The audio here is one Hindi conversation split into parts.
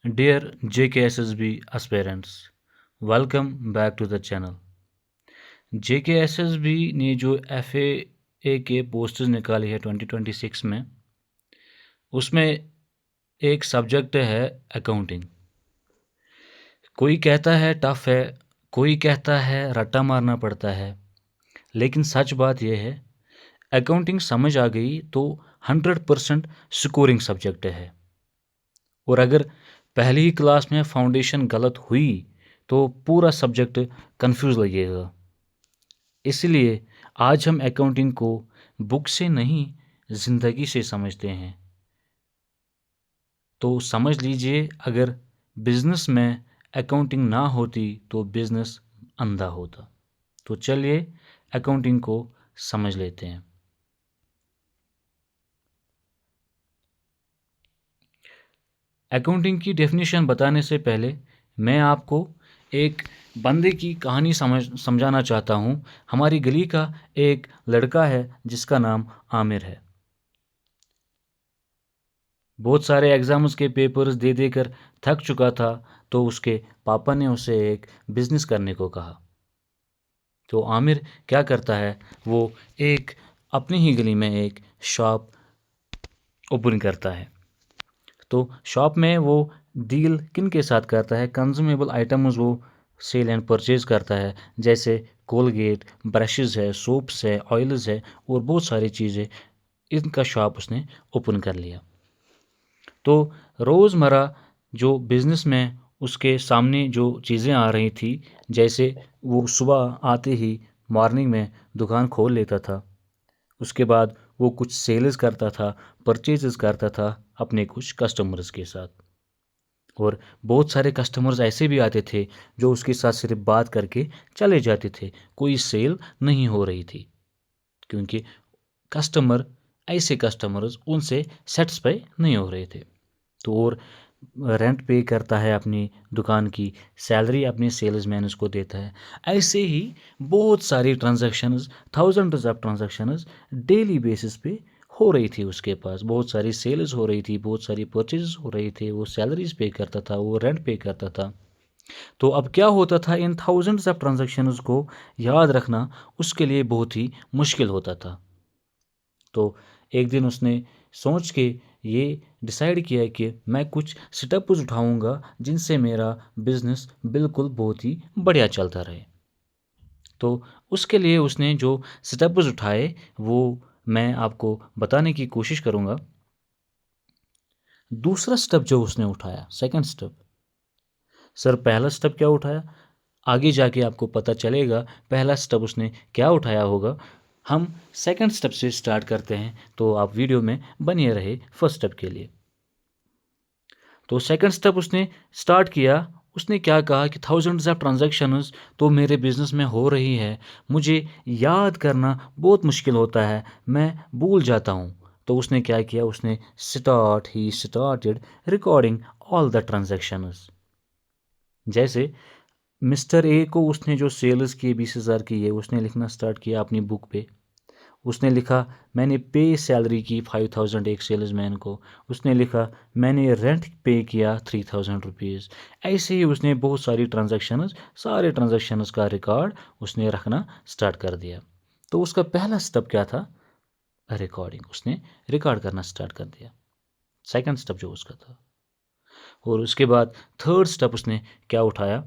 Dear JKSSB aspirants, welcome back to the channel. JKSSB ने जो FAA के पोस्टर्स निकाली है 2026 में, उसमें एक सब्जेक्ट है अकाउंटिंग। कोई कहता है टफ है, कोई कहता है रट्टा मारना पड़ता है, लेकिन सच बात यह है अकाउंटिंग समझ आ गई तो 100% स्कोरिंग सब्जेक्ट है। और अगर पहली ही क्लास में फाउंडेशन गलत हुई तो पूरा सब्जेक्ट कंफ्यूज लगेगा। इसलिए आज हम अकाउंटिंग को बुक से नहीं ज़िंदगी से समझते हैं। तो समझ लीजिए, अगर बिजनेस में अकाउंटिंग ना होती तो बिजनेस अंधा होता। तो चलिए अकाउंटिंग को समझ लेते हैं। अकाउंटिंग की डेफिनेशन बताने से पहले मैं आपको एक बंदे की कहानी समझाना चाहता हूँ। हमारी गली का एक लड़का है जिसका नाम आमिर है। बहुत सारे एग्ज़ाम्स के पेपर्स दे देकर थक चुका था, तो उसके पापा ने उसे एक बिज़नेस करने को कहा। तो आमिर क्या करता है, वो एक अपनी ही गली में एक शॉप ओपन करता है। तो शॉप में वो डील किन के साथ करता है, कंज्यूमेबल आइटम्स वो सेल एंड परचेज करता है, जैसे कोलगेट, ब्रशेज़ है, सोप्स है, ऑयल्स है और बहुत सारी चीज़ें। इनका शॉप उसने ओपन कर लिया। तो रोज़मर्रा जो बिज़नेस में उसके सामने जो चीज़ें आ रही थी, जैसे वो सुबह आते ही मॉर्निंग में दुकान खोल लेता था, उसके बाद वो कुछ सेल्स करता था, परचेजेस करता था अपने कुछ कस्टमर्स के साथ। और बहुत सारे कस्टमर्स ऐसे भी आते थे जो उसके साथ सिर्फ बात करके चले जाते थे, कोई सेल नहीं हो रही थी, क्योंकि कस्टमर ऐसे कस्टमर्स उनसे सेटिस्फाई नहीं हो रहे थे। तो और रेंट पे करता है अपनी दुकान की, सैलरी अपने सेल्समैन उसको देता है। ऐसे ही बहुत सारी transactions, thousands of transactions daily basis पे हो रही थी उसके पास। बहुत सारी सेल्स हो रही थी, बहुत सारी परचेज हो रही थी, वो सैलरीज पे करता था, वो रेंट पे करता था। तो अब क्या होता था, इन थाउजेंड्स ऑफ ट्रांजैक्शंस को याद रखना उसके लिए बहुत ही मुश्किल होता था। तो एक दिन उसने सोच के ये डिसाइड किया कि मैं कुछ स्टेप्स उठाऊंगा जिनसे मेरा बिजनेस बिल्कुल बहुत ही बढ़िया चलता रहे। तो उसके लिए उसने जो स्टेप्स उठाए वो मैं आपको बताने की कोशिश करूंगा। दूसरा स्टेप जो उसने उठाया, सेकंड स्टेप, सर पहला स्टेप क्या उठाया, आगे जाके आपको पता चलेगा पहला स्टेप उसने क्या उठाया होगा। हम सेकंड स्टेप से स्टार्ट करते हैं, तो आप वीडियो में बने रहे फर्स्ट स्टेप के लिए। तो सेकंड स्टेप उसने स्टार्ट किया। उसने क्या कहा कि थाउजेंड्स ऑफ ट्रांजैक्शंस तो मेरे बिजनेस में हो रही है, मुझे याद करना बहुत मुश्किल होता है, मैं भूल जाता हूँ। तो उसने क्या किया, उसने he started recording all the transactions. जैसे मिस्टर ए को उसने जो सेल्स किए 20,000 की है, उसने लिखना स्टार्ट किया अपनी बुक पे। उसने लिखा मैंने पे सैलरी की 5,000 एक सेल्समैन को। उसने लिखा मैंने रेंट पे किया 3,000 रुपीज़। ऐसे ही उसने बहुत सारी ट्रांजैक्शंस, सारे ट्रांजैक्शंस का रिकॉर्ड उसने रखना स्टार्ट कर दिया। तो उसका पहला स्टेप क्या था, रिकॉर्डिंग। उसने रिकॉर्ड करना स्टार्ट कर दिया, सेकंड स्टेप जो उसका था। और उसके बाद थर्ड स्टेप उसने क्या उठाया,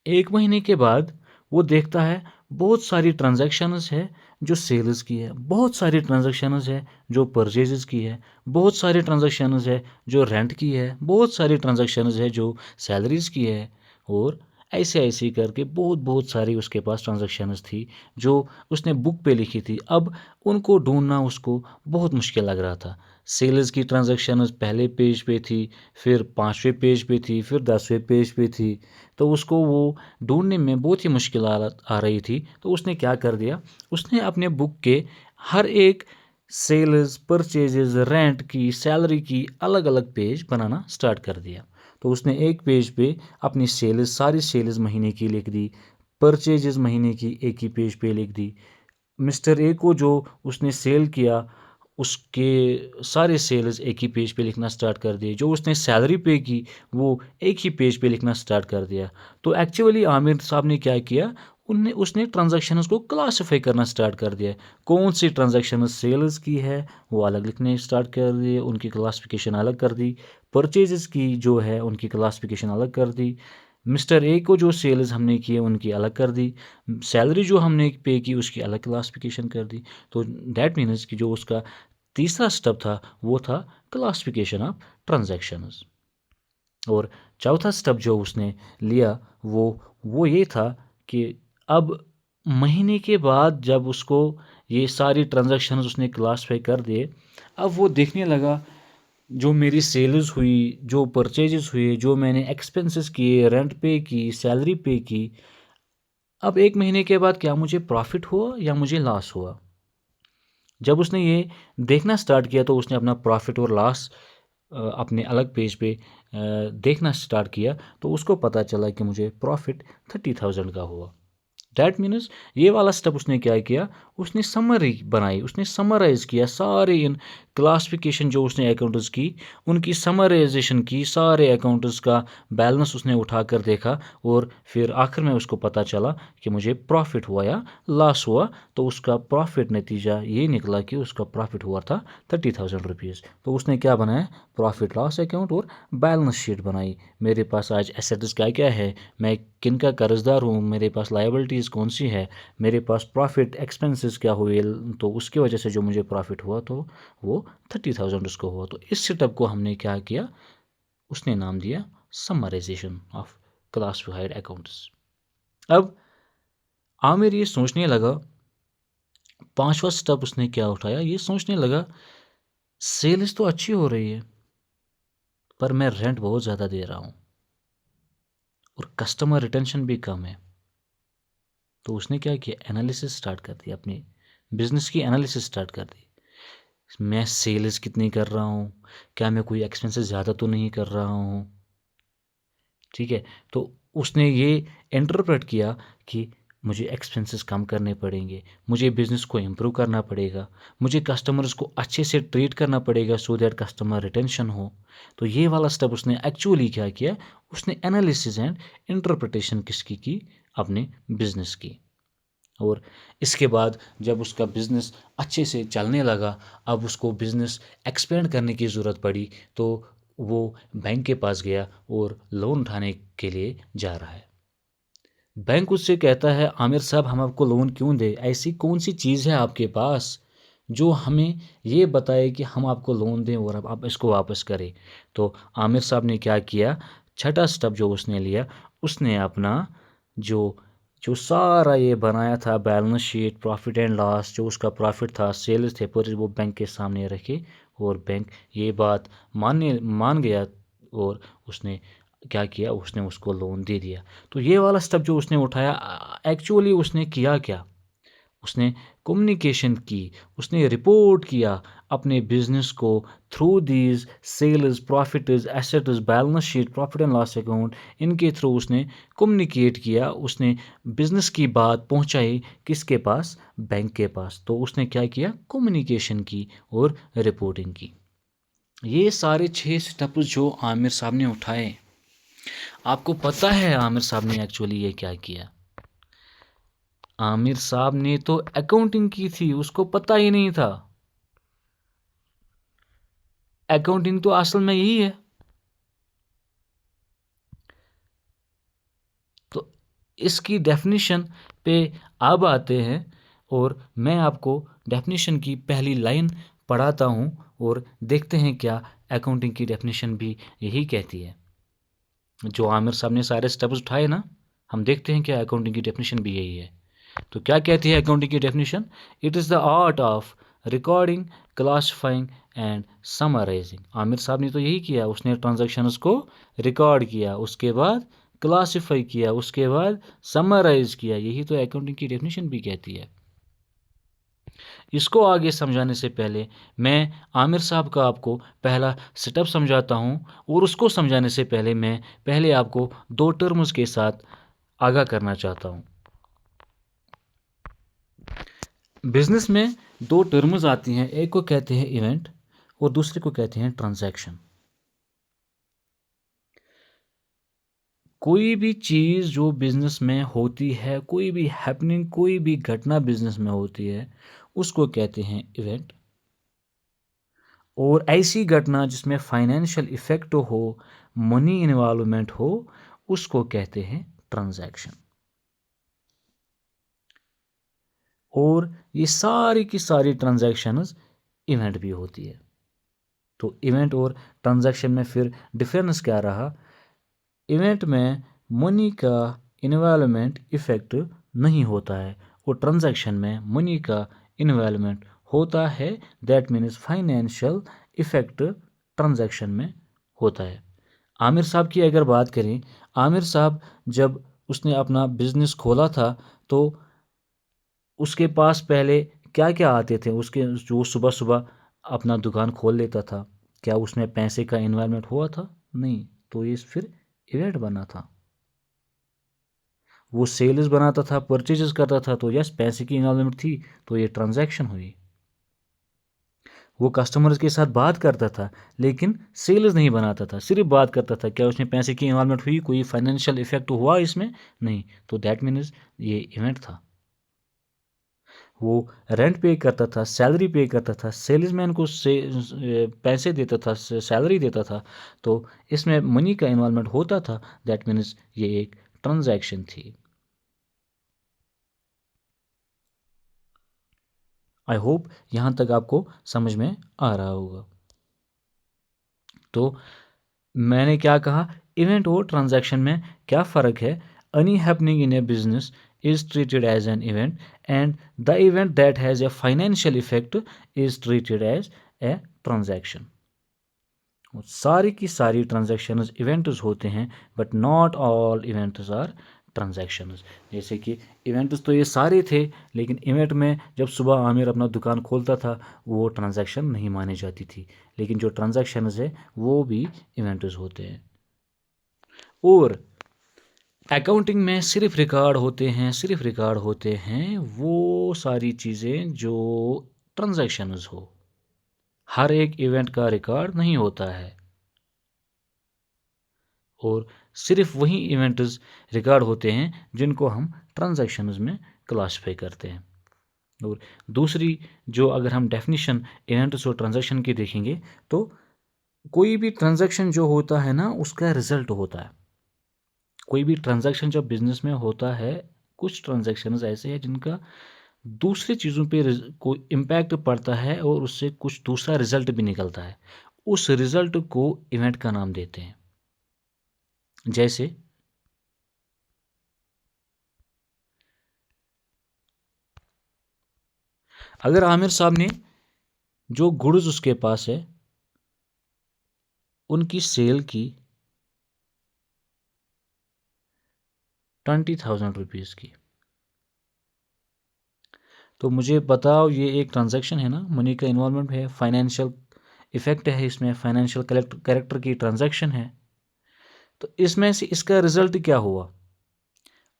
एक महीने के बाद वो देखता है बहुत सारी ट्रांजैक्शंस है जो सेल्स की है, बहुत सारी ट्रांजैक्शंस है जो परचेजेस की है, बहुत सारी ट्रांजैक्शंस है जो रेंट की है, बहुत सारी ट्रांजैक्शंस है जो सैलरीज की है। और ऐसे ऐसे ही करके बहुत बहुत सारी उसके पास ट्रांजैक्शंस थी जो उसने बुक पे लिखी थी। अब उनको ढूंढना उसको बहुत मुश्किल लग रहा था। सेल्स की ट्रांजैक्शंस पहले पेज पे थी, फिर 5वें पेज पे थी, फिर 10वें पेज पे थी। तो उसको वो ढूंढने में बहुत ही मुश्किल आ रही थी। तो उसने क्या कर दिया, उसने अपने बुक के हर एक सेल्स, परचेजेस, रेंट की, सैलरी की अलग अलग पेज बनाना स्टार्ट कर दिया। तो उसने एक पेज पे अपनी सेल्स, सारी सेल्स महीने की लिख दी, परचेजेस महीने की एक ही पेज पे लिख दी। मिस्टर ए को जो उसने सेल किया उसके सारे सेल्स एक ही पेज पे लिखना स्टार्ट कर दिए, जो उसने सैलरी पे की वो एक ही पेज पे लिखना स्टार्ट कर दिया। तो एक्चुअली आमिर साहब ने क्या किया, उनने उसने ट्रांजैक्शंस को क्लासिफाई करना स्टार्ट कर दिया। कौन सी ट्रांजैक्शन सेल्स की है वो अलग लिखने स्टार्ट कर दिए, उनकी क्लासिफिकेशन अलग कर दी। परचेजेस की जो है उनकी क्लासिफिकेशन अलग कर दी। मिस्टर ए को जो सेल्स हमने किए उनकी अलग कर दी। सैलरी जो हमने पे की उसकी अलग क्लासिफिकेशन कर दी। तो दैट मीन्स कि जो उसका तीसरा स्टेप था वो था क्लासिफिकेशन ऑफ ट्रांजैक्शंस। और चौथा स्टेप जो उसने लिया वो ये था कि अब महीने के बाद जब उसको ये सारी ट्रांजैक्शंस उसने क्लासिफाई कर दिए, अब वो देखने लगा जो मेरी सेल्स हुई, जो परचेजेस हुए, जो मैंने एक्सपेंसेस किए, रेंट पे की, सैलरी पे की, अब एक महीने के बाद क्या मुझे प्रॉफिट हुआ या मुझे लॉस हुआ। जब उसने ये देखना स्टार्ट किया तो उसने अपना प्रॉफिट और लॉस अपने अलग पेज पे देखना स्टार्ट किया, तो उसको पता चला कि मुझे प्रॉफिट 30,000 का हुआ। डैट मीन्स ये वाला स्टेप उसने क्या किया, उसने समरी बनाई, उसने समराइज किया सारे इन क्लासिफिकेशन जो उसने अकाउंट्स की उनकी समराइजेशन की, सारे अकाउंट्स का बैलेंस उसने उठाकर देखा और फिर आखिर में उसको पता चला कि मुझे प्रॉफिट हुआ या लॉस हुआ। तो उसका प्रॉफिट नतीजा ये निकला कि उसका प्रॉफिट हुआ था 30,000 रुपीज़। तो उसने क्या बनाया, प्रॉफिट लॉस अकाउंट और बैलेंस शीट बनाई। मेरे पास आज एसेट्स क्या क्या है, मैं किन का कर्जदार हूँ, मेरे पास लायबिलिटीज़ कौन सी है, मेरे पास प्रॉफिट एक्सपेंसेस क्या हुए, तो उसकी वजह से जो मुझे प्रॉफिट हुआ तो वो 30,000 उसको हुआ। तो इस सेटअप को हमने क्या किया, उसने नाम दिया समराइजेशन ऑफ क्लासिफाइड अकाउंट्स। अब आमिर ये सोचने लगा, पांचवा स्टेप उसने क्या उठाया, ये सोचने लगा सेल्स तो अच्छी हो रही है पर मैं रेंट बहुत ज़्यादा दे रहा हूँ और कस्टमर रिटेंशन भी कम है। तो उसने क्या किया, एनालिसिस स्टार्ट कर दी, अपनी बिजनेस की एनालिसिस स्टार्ट कर दी। मैं सेल्स कितनी कर रहा हूँ, क्या मैं कोई एक्सपेंसेस ज़्यादा तो नहीं कर रहा हूँ, ठीक है। तो उसने ये इंटरप्रेट किया कि मुझे एक्सपेंसेस कम करने पड़ेंगे, मुझे बिज़नेस को इम्प्रूव करना पड़ेगा, मुझे कस्टमर्स को अच्छे से ट्रीट करना पड़ेगा सो दैट कस्टमर रिटेंशन हो। तो ये वाला स्टेप उसने एक्चुअली क्या किया, उसने एनालिसिस एंड इंटरप्रिटेशन किसकी की, अपने बिजनेस की। और इसके बाद जब उसका बिज़नेस अच्छे से चलने लगा, अब उसको बिज़नेस एक्सपेंड करने की ज़रूरत पड़ी, तो वो बैंक के पास गया और लोन उठाने के लिए जा रहा है। बैंक उससे कहता है, आमिर साहब हम आपको लोन क्यों दें, ऐसी कौन सी चीज़ है आपके पास जो हमें ये बताए कि हम आपको लोन दें और अब आप इसको वापस करें। तो आमिर साहब ने क्या किया, छठा स्टेप जो उसने लिया, उसने अपना जो जो सारा ये बनाया था balance sheet, profit and loss, जो उसका प्रॉफिट था, सेल्स थे पूरे, वो बैंक के सामने रखे और बैंक ये बात मान गया और उसने क्या किया, उसने उसको लोन दे दिया। तो ये वाला स्टेप जो उसने उठाया, एक्चुअली उसने किया क्या, उसने कम्युनिकेशन की, उसने रिपोर्ट किया अपने बिजनेस को through these cells, profits, assets, balance sheet, profit and loss account, इनके थ्रू उसने कम्युनिकेट किया, उसने बिजनेस की बात पहुंचाई किसके पास, बैंक के पास। तो उसने क्या किया, कम्युनिकेशन की और रिपोर्टिंग की। ये सारे 6 स्टेप्स जो आमिर साहब ने उठाए, आपको पता है आमिर साहब ने एक्चुअली ये क्या किया। आमिर साहब ने तो अकाउंटिंग की थी, उसको पता ही नहीं था। अकाउंटिंग तो असल में यही है। तो इसकी डेफिनेशन पे अब आते हैं और मैं आपको डेफिनेशन की पहली लाइन पढ़ाता हूँ और देखते हैं क्या अकाउंटिंग की डेफिनेशन भी यही कहती है। जो आमिर साहब ने सारे स्टेप्स उठाए ना, हम देखते हैं क्या अकाउंटिंग की डेफिनेशन भी यही है। तो क्या कहती है अकाउंटिंग की definition, it is the art of recording, classifying and summarising. Aamir साहब ने तो यही किया, उसने ट्रांजैक्शंस को रिकॉर्ड किया, उसके बाद क्लासिफाई किया, उसके बाद समराइज किया। यही तो अकाउंटिंग की डेफिनेशन भी कहती है। इसको आगे समझाने से पहले मैं आमिर साहब का आपको पहला सेटअप समझाता हूँ और उसको समझाने से पहले मैं पहले आपको 2 टर्म्स के साथ आगाह करना चाहता हूँ। बिजनेस में दो टर्म्स आती हैं, एक को कहते हैं इवेंट और दूसरे को कहते हैं ट्रांजैक्शन। कोई भी चीज़ जो बिजनेस में होती है, कोई भी हैपनिंग, कोई भी घटना बिजनेस में होती है, उसको कहते हैं इवेंट। और ऐसी घटना जिसमें फाइनेंशियल इफेक्ट हो, मनी इन्वॉल्वमेंट हो, उसको कहते हैं ट्रांजैक्शन। और ये सारी की सारी ट्रांजैक्शंस इवेंट भी होती है। तो इवेंट और ट्रांजैक्शन में फिर डिफरेंस क्या रहा? इवेंट में मनी का इन्वॉल्वमेंट इफेक्ट नहीं होता है और ट्रांजैक्शन में मनी का इन्वॉल्वमेंट होता है। That means financial effect transaction में होता है। आमिर साहब की अगर बात करें, आमिर साहब जब उसने अपना बिजनेस खोला था तो उसके पास पहले क्या क्या आते थे? उसके जो सुबह सुबह अपना दुकान खोल लेता था, क्या उसमें पैसे का इन्वॉल्वमेंट हुआ था? नहीं। तो ये फिर इवेंट बना था। वो सेल्स बनाता था, परचेजेस करता था, तो यस पैसे की इन्वॉल्वमेंट थी, तो ये ट्रांजैक्शन हुई। वो कस्टमर्स के साथ बात करता था लेकिन सेल्स नहीं बनाता था, सिर्फ बात करता था। क्या उसमें पैसे की इन्वॉल्वमेंट हुई? कोई फाइनेंशियल इफेक्ट हुआ इसमें? नहीं। तो दैट मीन्स ये इवेंट था। वो रेंट पे करता था, सैलरी पे करता था, सेल्समैन को पैसे देता था, सैलरी देता था, तो इसमें मनी का इन्वॉल्वमेंट होता था। दैट मीन्स ये एक ट्रांजैक्शन थी। आई होप यहाँ तक आपको समझ में आ रहा होगा। तो मैंने क्या कहा, इवेंट और ट्रांजैक्शन में क्या फ़र्क है? Any happening in A business is treated as an event and the event that has a financial effect is treated as a transaction. सारी की सारी ट्रांजैक्शंस इवेंट्स होते हैं but not all events are transactions. जैसे कि इवेंट्स तो ये सारे थे लेकिन इवेंट में जब सुबह आमिर अपना दुकान खोलता था वो ट्रांजैक्शन नहीं मानी जाती थी, लेकिन जो ट्रांजैक्शंस है वो भी इवेंट्स होते हैं। और अकाउंटिंग में सिर्फ रिकॉर्ड होते हैं, सिर्फ रिकॉर्ड होते हैं वो सारी चीज़ें जो ट्रांजैक्शंस हो। हर एक इवेंट का रिकॉर्ड नहीं होता है और सिर्फ वही इवेंट्स रिकॉर्ड होते हैं जिनको हम ट्रांजैक्शंस में क्लासिफाई करते हैं। और दूसरी जो अगर हम डेफिनेशन इवेंट्स और ट्रांजैक्शन की देखेंगे तो कोई भी ट्रांजैक्शन जो होता है ना उसका रिजल्ट होता है। कोई भी ट्रांजैक्शन जब बिजनेस में होता है, कुछ ट्रांजैक्शंस ऐसे हैं जिनका दूसरी चीज़ों पे कोई इम्पैक्ट पड़ता है और उससे कुछ दूसरा रिजल्ट भी निकलता है। उस रिजल्ट को इवेंट का नाम देते हैं। जैसे अगर आमिर साहब ने जो गुड्स उसके पास है उनकी सेल की 20,000 रुपीज़ की, तो मुझे बताओ ये एक ट्रांजैक्शन है ना, मनी का इन्वॉल्वमेंट है, फाइनेंशियल इफेक्ट है इसमें, फाइनेंशियल कैरेक्टर की ट्रांजैक्शन है। तो इसमें से इसका रिजल्ट क्या हुआ?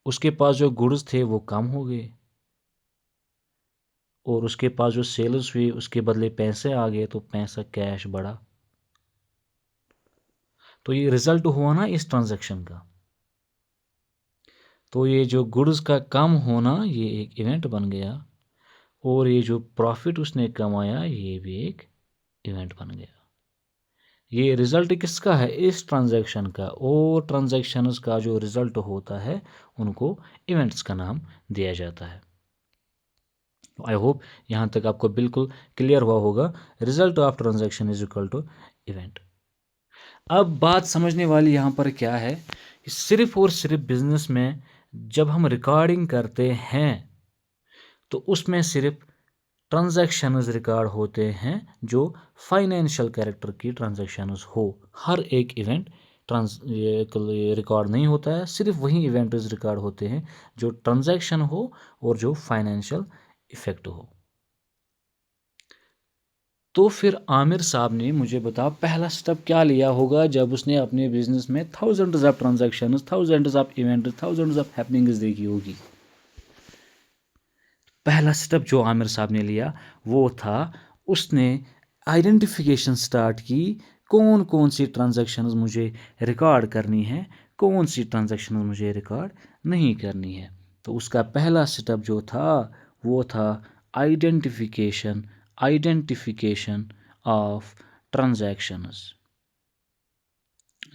उसके पास जो गुड्स थे वो कम हो गए और उसके पास जो सेल्स हुई उसके बदले पैसे आ गए, तो पैसा कैश बढ़ा। तो ये रिजल्ट हुआ ना इस ट्रांजैक्शन का। तो ये जो गुड्स का कम होना ये एक इवेंट बन गया और ये जो प्रॉफिट उसने कमाया ये भी एक इवेंट बन गया। ये रिजल्ट किसका है? इस ट्रांजैक्शन का। और ट्रांजैक्शंस का जो रिजल्ट होता है उनको इवेंट्स का नाम दिया जाता है। आई होप यहाँ तक आपको बिल्कुल क्लियर हुआ होगा। Result of transaction is equal to event. अब बात समझने वाली यहाँ पर क्या है, सिर्फ और सिर्फ बिजनेस में जब हम रिकॉर्डिंग करते हैं तो उसमें सिर्फ ट्रांजैक्शंस रिकॉर्ड होते हैं जो फाइनेंशियल कैरेक्टर की ट्रांजैक्शंस हो। हर एक इवेंट रिकॉर्ड नहीं होता है, सिर्फ वही इवेंट्स रिकॉर्ड होते हैं जो ट्रांजैक्शन हो और जो फाइनेंशियल इफेक्ट हो। तो फिर आमिर साहब ने मुझे बताया पहला स्टेप क्या लिया होगा जब उसने अपने बिजनेस में thousands of transactions, thousands of events, thousands of happenings देखी होगी। पहला स्टेप जो आमिर साहब ने लिया वो था, उसने आइडेंटिफिकेशन स्टार्ट की, कौन कौन सी ट्रांजैक्शंस मुझे रिकॉर्ड करनी है, कौन सी ट्रांजैक्शंस मुझे रिकॉर्ड नहीं करनी है। तो उसका पहला स्टेप जो था वो था आइडेंटिफिकेशन आइडेंटिफिकेशन ऑफ ट्रांजैक्शंस।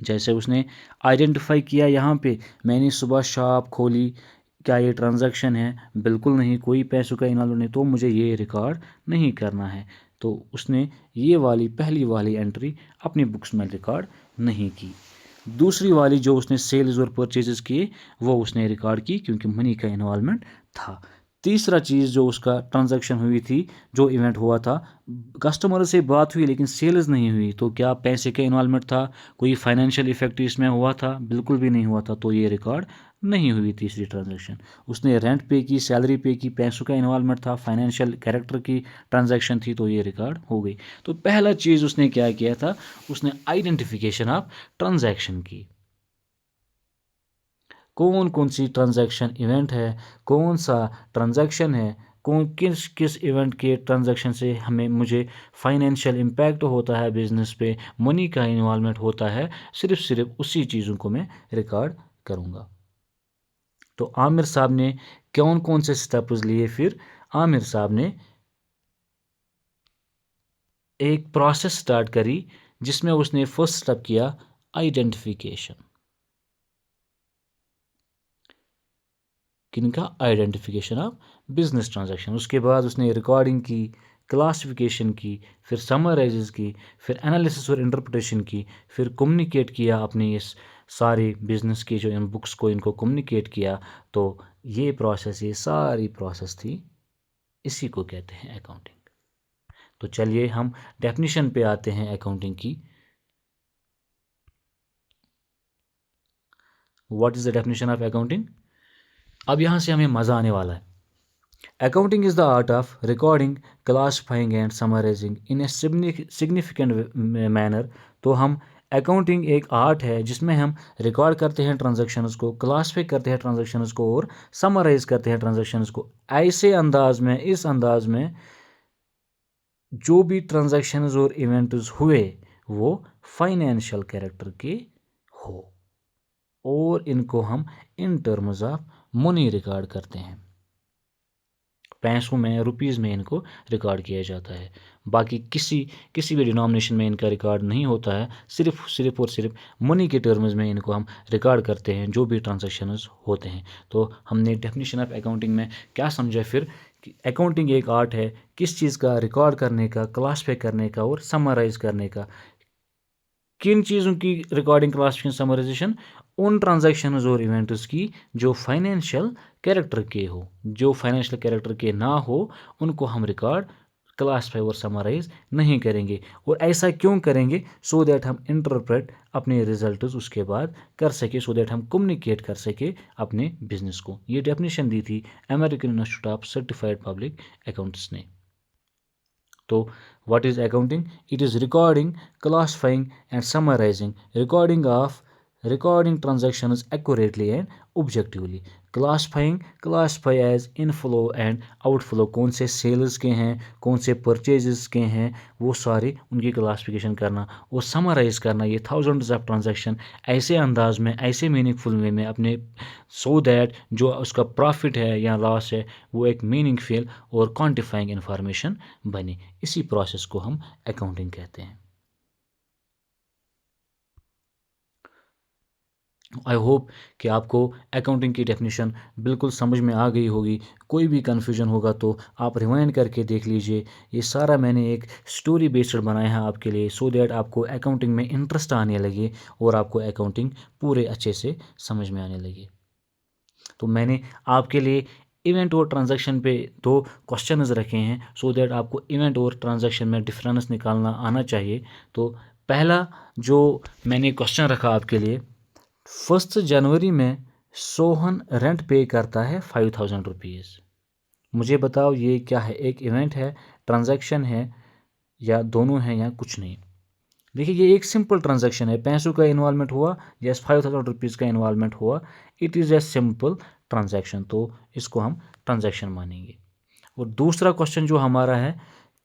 जैसे उसने आइडेंटिफाई किया, यहाँ पे मैंने सुबह शॉप खोली, क्या ये ट्रांजैक्शन है? बिल्कुल नहीं, कोई पैसों का इन्वॉल्व नहीं, तो मुझे ये रिकॉर्ड नहीं करना है। तो उसने ये वाली पहली वाली एंट्री अपनी बुक्स में रिकॉर्ड नहीं की। दूसरी वाली जो उसने सेल्स और परचेजेस किए वो उसने रिकॉर्ड की, क्योंकि मनी का इन्वॉल्वमेंट था। तीसरा चीज़ जो उसका ट्रांजैक्शन हुई थी, जो इवेंट हुआ था, कस्टमर से बात हुई लेकिन सेल्स नहीं हुई, तो क्या पैसे का इन्वॉल्वमेंट था? कोई फाइनेंशियल इफेक्ट इसमें हुआ था? बिल्कुल भी नहीं हुआ था, तो ये रिकॉर्ड नहीं हुई तीसरी ट्रांजैक्शन। उसने रेंट पे की, सैलरी पे की, पैसों का इन्वॉल्वमेंट था, फाइनेंशियल कैरेक्टर की ट्रांजैक्शन थी, तो ये रिकॉर्ड हो गई। तो पहला चीज़ उसने क्या किया था, उसने आइडेंटिफिकेशन ऑफ ट्रांजैक्शन की। कौन कौन सी ट्रांजैक्शन इवेंट है, कौन सा ट्रांजैक्शन है, कौन किस किस इवेंट के ट्रांजैक्शन से हमें मुझे फाइनेंशियल इम्पैक्ट होता है बिजनेस पे, मनी का इन्वॉल्वमेंट होता है, सिर्फ उसी चीज़ों को मैं रिकॉर्ड करूँगा। तो आमिर साहब ने कौन कौन से स्टेप्स लिए? फिर आमिर साहब ने एक प्रोसेस स्टार्ट करी, जिसमें उसने फर्स्ट स्टेप किया आइडेंटिफिकेशन। किनका? Identification of business transaction. उसके बाद उसने रिकॉर्डिंग की, क्लासिफिकेशन की, फिर समराइजेस की, फिर एनालिसिस और इंटरप्रिटेशन की, फिर कम्युनिकेट किया अपने इस सारे बिजनेस की जो इन बुक्स को इनको कम्युनिकेट किया। तो ये प्रोसेस, ये सारी प्रोसेस थी, इसी को कहते हैं अकाउंटिंग। तो चलिए हम डेफिनेशन पे आते हैं अकाउंटिंग की। What is the definition of accounting? अब यहाँ से हमें मज़ा आने वाला है। Accounting is the art of recording, classifying and summarizing in a significant manner। तो हम अकाउंटिंग एक आर्ट है जिसमें हम रिकॉर्ड करते हैं ट्रांजैक्शंस को, क्लासीफाई करते हैं ट्रांजैक्शंस को और समराइज करते हैं ट्रांजैक्शंस को, ऐसे अंदाज में, इस अंदाज में जो भी ट्रांजैक्शंस और इवेंट्स हुए वो फाइनेंशियल कैरेक्टर के हो, और इनको हम इन टर्म्स ऑफ मनी रिकॉर्ड करते हैं, पैसों में, रुपीज़ में इनको रिकॉर्ड किया जाता है। बाकी किसी भी डिनोमिनेशन में इनका रिकॉर्ड नहीं होता है, सिर्फ और सिर्फ मनी के टर्म्स में इनको हम रिकॉर्ड करते हैं जो भी ट्रांजैक्शंस होते हैं। तो हमने डेफिनेशन ऑफ अकाउंटिंग में क्या समझा फिर, कि अकाउंटिंग एक आर्ट है किस चीज़ का? रिकॉर्ड करने का, क्लासीफाई करने का और समराइज करने का। किन चीज़ों की रिकॉर्डिंग, क्लासिफिकेशन, समराइजेशन? उन ट्रांजैक्शंस और इवेंट्स की जो फाइनेंशियल कैरेक्टर के हो, जो फाइनेंशियल कैरेक्टर के ना हो, उनको हम रिकॉर्ड, क्लासीफाई और समराइज नहीं करेंगे। और ऐसा क्यों करेंगे? सो दैट हम इंटरप्रेट अपने रिजल्ट्स उसके बाद कर सके, सो दैट हम कम्युनिकेट कर सके अपने बिजनेस को। ये डेफिनेशन दी थी American institute of certified public accountants ने। तो what is accounting? It is recording, classifying and summarizing, recording transactions accurately and objectively, classify as inflow and outflow, कौन से सेल्स के हैं, कौन से परचेजेस के हैं, वो सारे उनकी क्लासिफिकेशन करना, और समराइज करना ये थाउजेंड्स ऑफ ट्रांजैक्शन ऐसे अंदाज में, ऐसे मीनिंगफुल वे में अपने, सो दैट जो उसका प्रॉफिट है या लॉस है वो एक मीनिंगफुल और क्वांटिफाइंग इंफॉर्मेशन बने। इसी प्रोसेस को हम अकाउंटिंग कहते हैं। आई होप कि आपको अकाउंटिंग की डेफिनेशन बिल्कुल समझ में आ गई होगी। कोई भी कन्फ्यूजन होगा तो आप रिवाइंड करके देख लीजिए। ये सारा मैंने एक स्टोरी बेस्ड बनाया है आपके लिए, सो दैट आपको अकाउंटिंग में इंटरेस्ट आने लगे और आपको अकाउंटिंग पूरे अच्छे से समझ में आने लगे। तो मैंने आपके लिए इवेंट और ट्रांजैक्शन पे 2 क्वेश्चंस रखे हैं, सो दैट आपको इवेंट और ट्रांजैक्शन में डिफरेंस निकालना आना चाहिए। तो पहला जो मैंने क्वेश्चन रखा आपके लिए, 1 जनवरी में सोहन रेंट पे करता है 5000 रुपीज़। मुझे बताओ ये क्या है? एक इवेंट है, ट्रांजैक्शन है, या दोनों हैं, या कुछ नहीं? देखिए ये एक सिंपल ट्रांजैक्शन है, पैसों का इन्वॉल्वमेंट हुआ, यस 5000 रुपीज़ का इन्वॉल्वमेंट हुआ, it is a simple transaction, तो इसको हम ट्रांजैक्शन मानेंगे। और दूसरा क्वेश्चन जो हमारा है,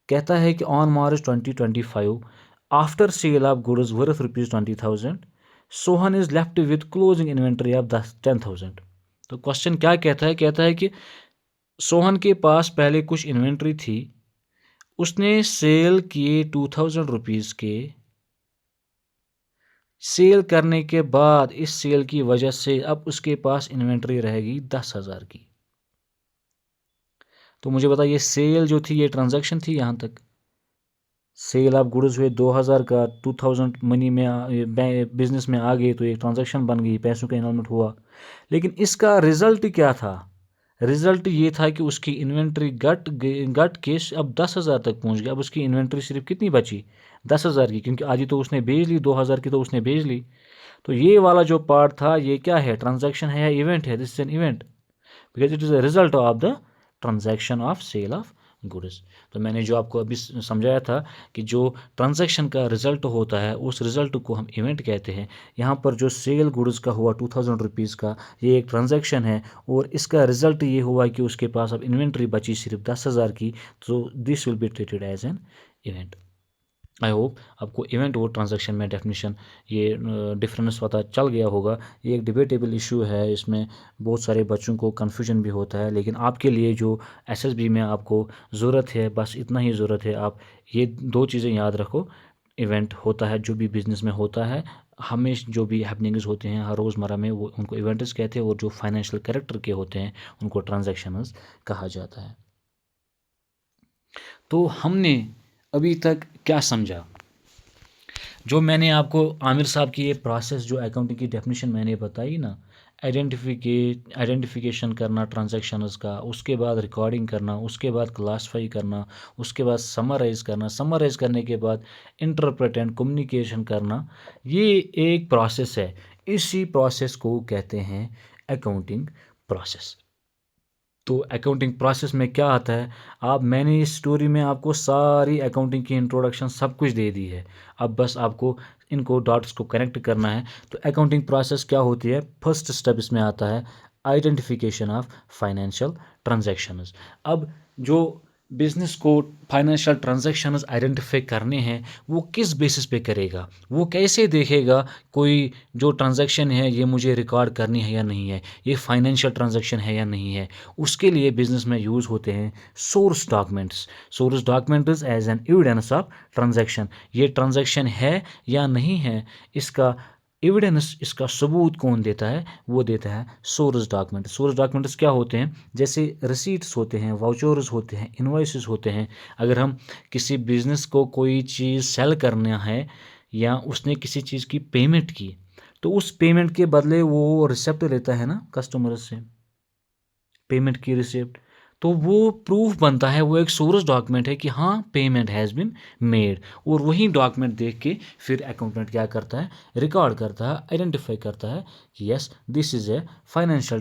कहता है कि on March 2025 after sale of goods worth ₹20,000 Sohan is left with closing inventory of 10,000। तो क्वेश्चन क्या कहता है कि सोहन के पास पहले कुछ इन्वेंट्री थी, उसने सेल किए ₹2,000 के, सेल करने के बाद इस सेल की वजह से अब उसके पास इन्वेंट्री रहेगी 10,000 की। तो मुझे बताइए, सेल जो थी ये ट्रांजैक्शन थी, यहाँ तक सेल ऑफ गुड्स हुए 2,000 का, 2,000 मनी में बिजनेस में आ गई, तो एक ट्रांजैक्शन बन गई, पैसों का इन्वॉल्वमेंट हुआ। लेकिन इसका रिजल्ट क्या था? रिजल्ट ये था कि उसकी इन्वेंट्री घट के अब 10,000 तक पहुंच गया। अब उसकी इन्वेंट्री सिर्फ कितनी बची? 10,000 की, क्योंकि आधी तो उसने बेच ली, 2,000 की तो उसने बेच ली। तो ये वाला जो पार्ट था ये क्या है? ट्रांजैक्शन है या इवेंट है? This is an event because it is a result of the transaction of sale of goods. तो मैंने जो आपको अभी समझाया था कि जो ट्रांजैक्शन का रिजल्ट होता है उस रिजल्ट को हम इवेंट कहते हैं। यहाँ पर जो सेल गुड्स का हुआ ₹2,000 का, ये एक ट्रांजैक्शन है और इसका रिजल्ट ये हुआ कि उसके पास अब इन्वेंट्री बची सिर्फ 10,000 की। तो this will be treated as an event. I hope आपको इवेंट और ट्रांजैक्शन में डेफिनेशन ये डिफरेंस पता चल गया होगा। ये एक डिबेटेबल इशू है, इसमें बहुत सारे बच्चों को कन्फ्यूजन भी होता है, लेकिन आपके लिए जो एसएसबी में आपको ज़रूरत है, बस इतना ही ज़रूरत है, आप ये दो चीज़ें याद रखो। इवेंट होता है जो भी बिज़नेस में होता है, हमेशा जो भी हैपनिंग्स होते हैं हर रोज़मर्रा में, वो उनको इवेंट्स कहते हैं, और जो फाइनेंशियल कैरेक्टर के होते हैं उनको ट्रांजैक्शंस कहा जाता है। तो हमने अभी तक क्या समझा? जो मैंने आपको आमिर साहब की ये प्रोसेस, जो अकाउंटिंग की डेफिनेशन मैंने बताई ना, आइडेंटिफिकेशन करना ट्रांजैक्शंस का, उसके बाद रिकॉर्डिंग करना, उसके बाद क्लासीफाई करना, उसके बाद समराइज़ करना, समराइज़ करने के बाद इंटरप्रेट एंड कम्युनिकेशन करना, ये एक प्रोसेस है। इसी प्रोसेस को कहते हैं अकाउंटिंग प्रोसेस। तो अकाउंटिंग प्रोसेस में क्या आता है, मैंने इस स्टोरी में आपको सारी अकाउंटिंग की इंट्रोडक्शन सब कुछ दे दी है। अब बस आपको इनको डॉट्स को कनेक्ट करना है। तो अकाउंटिंग प्रोसेस क्या होती है? फर्स्ट स्टेप इसमें आता है आइडेंटिफिकेशन ऑफ फाइनेंशियल ट्रांजैक्शंस। अब जो बिजनेस को फाइनेंशियल ट्रांजैक्शंस आइडेंटिफाई करने हैं, वो किस बेसिस पे करेगा? वो कैसे देखेगा कोई जो ट्रांजैक्शन है ये मुझे रिकॉर्ड करनी है या नहीं है, ये फाइनेंशियल ट्रांजैक्शन है या नहीं है? उसके लिए बिजनेस में यूज़ होते हैं source documents. Source documents as an evidence of transaction. ये ट्रांजैक्शन है या नहीं है, इसका एविडेंस, इसका सबूत कौन देता है? वो देता है सोर्स डॉक्यूमेंट। सोर्स डॉक्यूमेंट्स क्या होते हैं? जैसे रिसीट्स होते हैं, वाउचर्स होते हैं, इनवॉइसेस होते हैं। अगर हम किसी बिजनेस को कोई चीज़ सेल करना है या उसने किसी चीज़ की पेमेंट की, तो उस पेमेंट के बदले वो रिसिप्ट लेता है ना कस्टमर से, पेमेंट की रिसिप्ट, तो वो प्रूफ बनता है, वो एक सोर्स डॉक्यूमेंट है कि हाँ पेमेंट हैज़ बिन मेड। और वही डॉक्यूमेंट देख के फिर अकाउंटेंट क्या करता है? रिकॉर्ड करता है, आइडेंटिफाई करता है कि yes this is a financial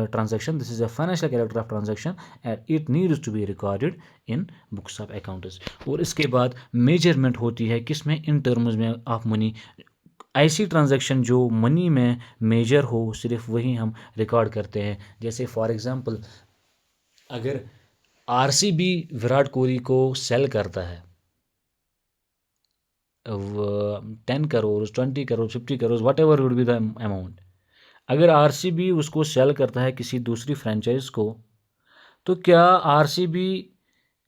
transaction, this is a financial character of transaction and it needs to be recorded in books of accounts. और इसके बाद मेजरमेंट होती है किसमें? इन टर्म्स में ऑफ मनी। ऐसी ट्रांजैक्शन जो मनी में मेजर हो, सिर्फ वही हम रिकॉर्ड करते हैं। जैसे फॉर एग्जांपल, अगर आरसीबी विराट कोहली को सेल करता है 10 crore, 20 crore, 50 crore, what ever would be the amount, अगर आरसीबी उसको सेल करता है किसी दूसरी फ्रेंचाइज को, तो क्या आरसीबी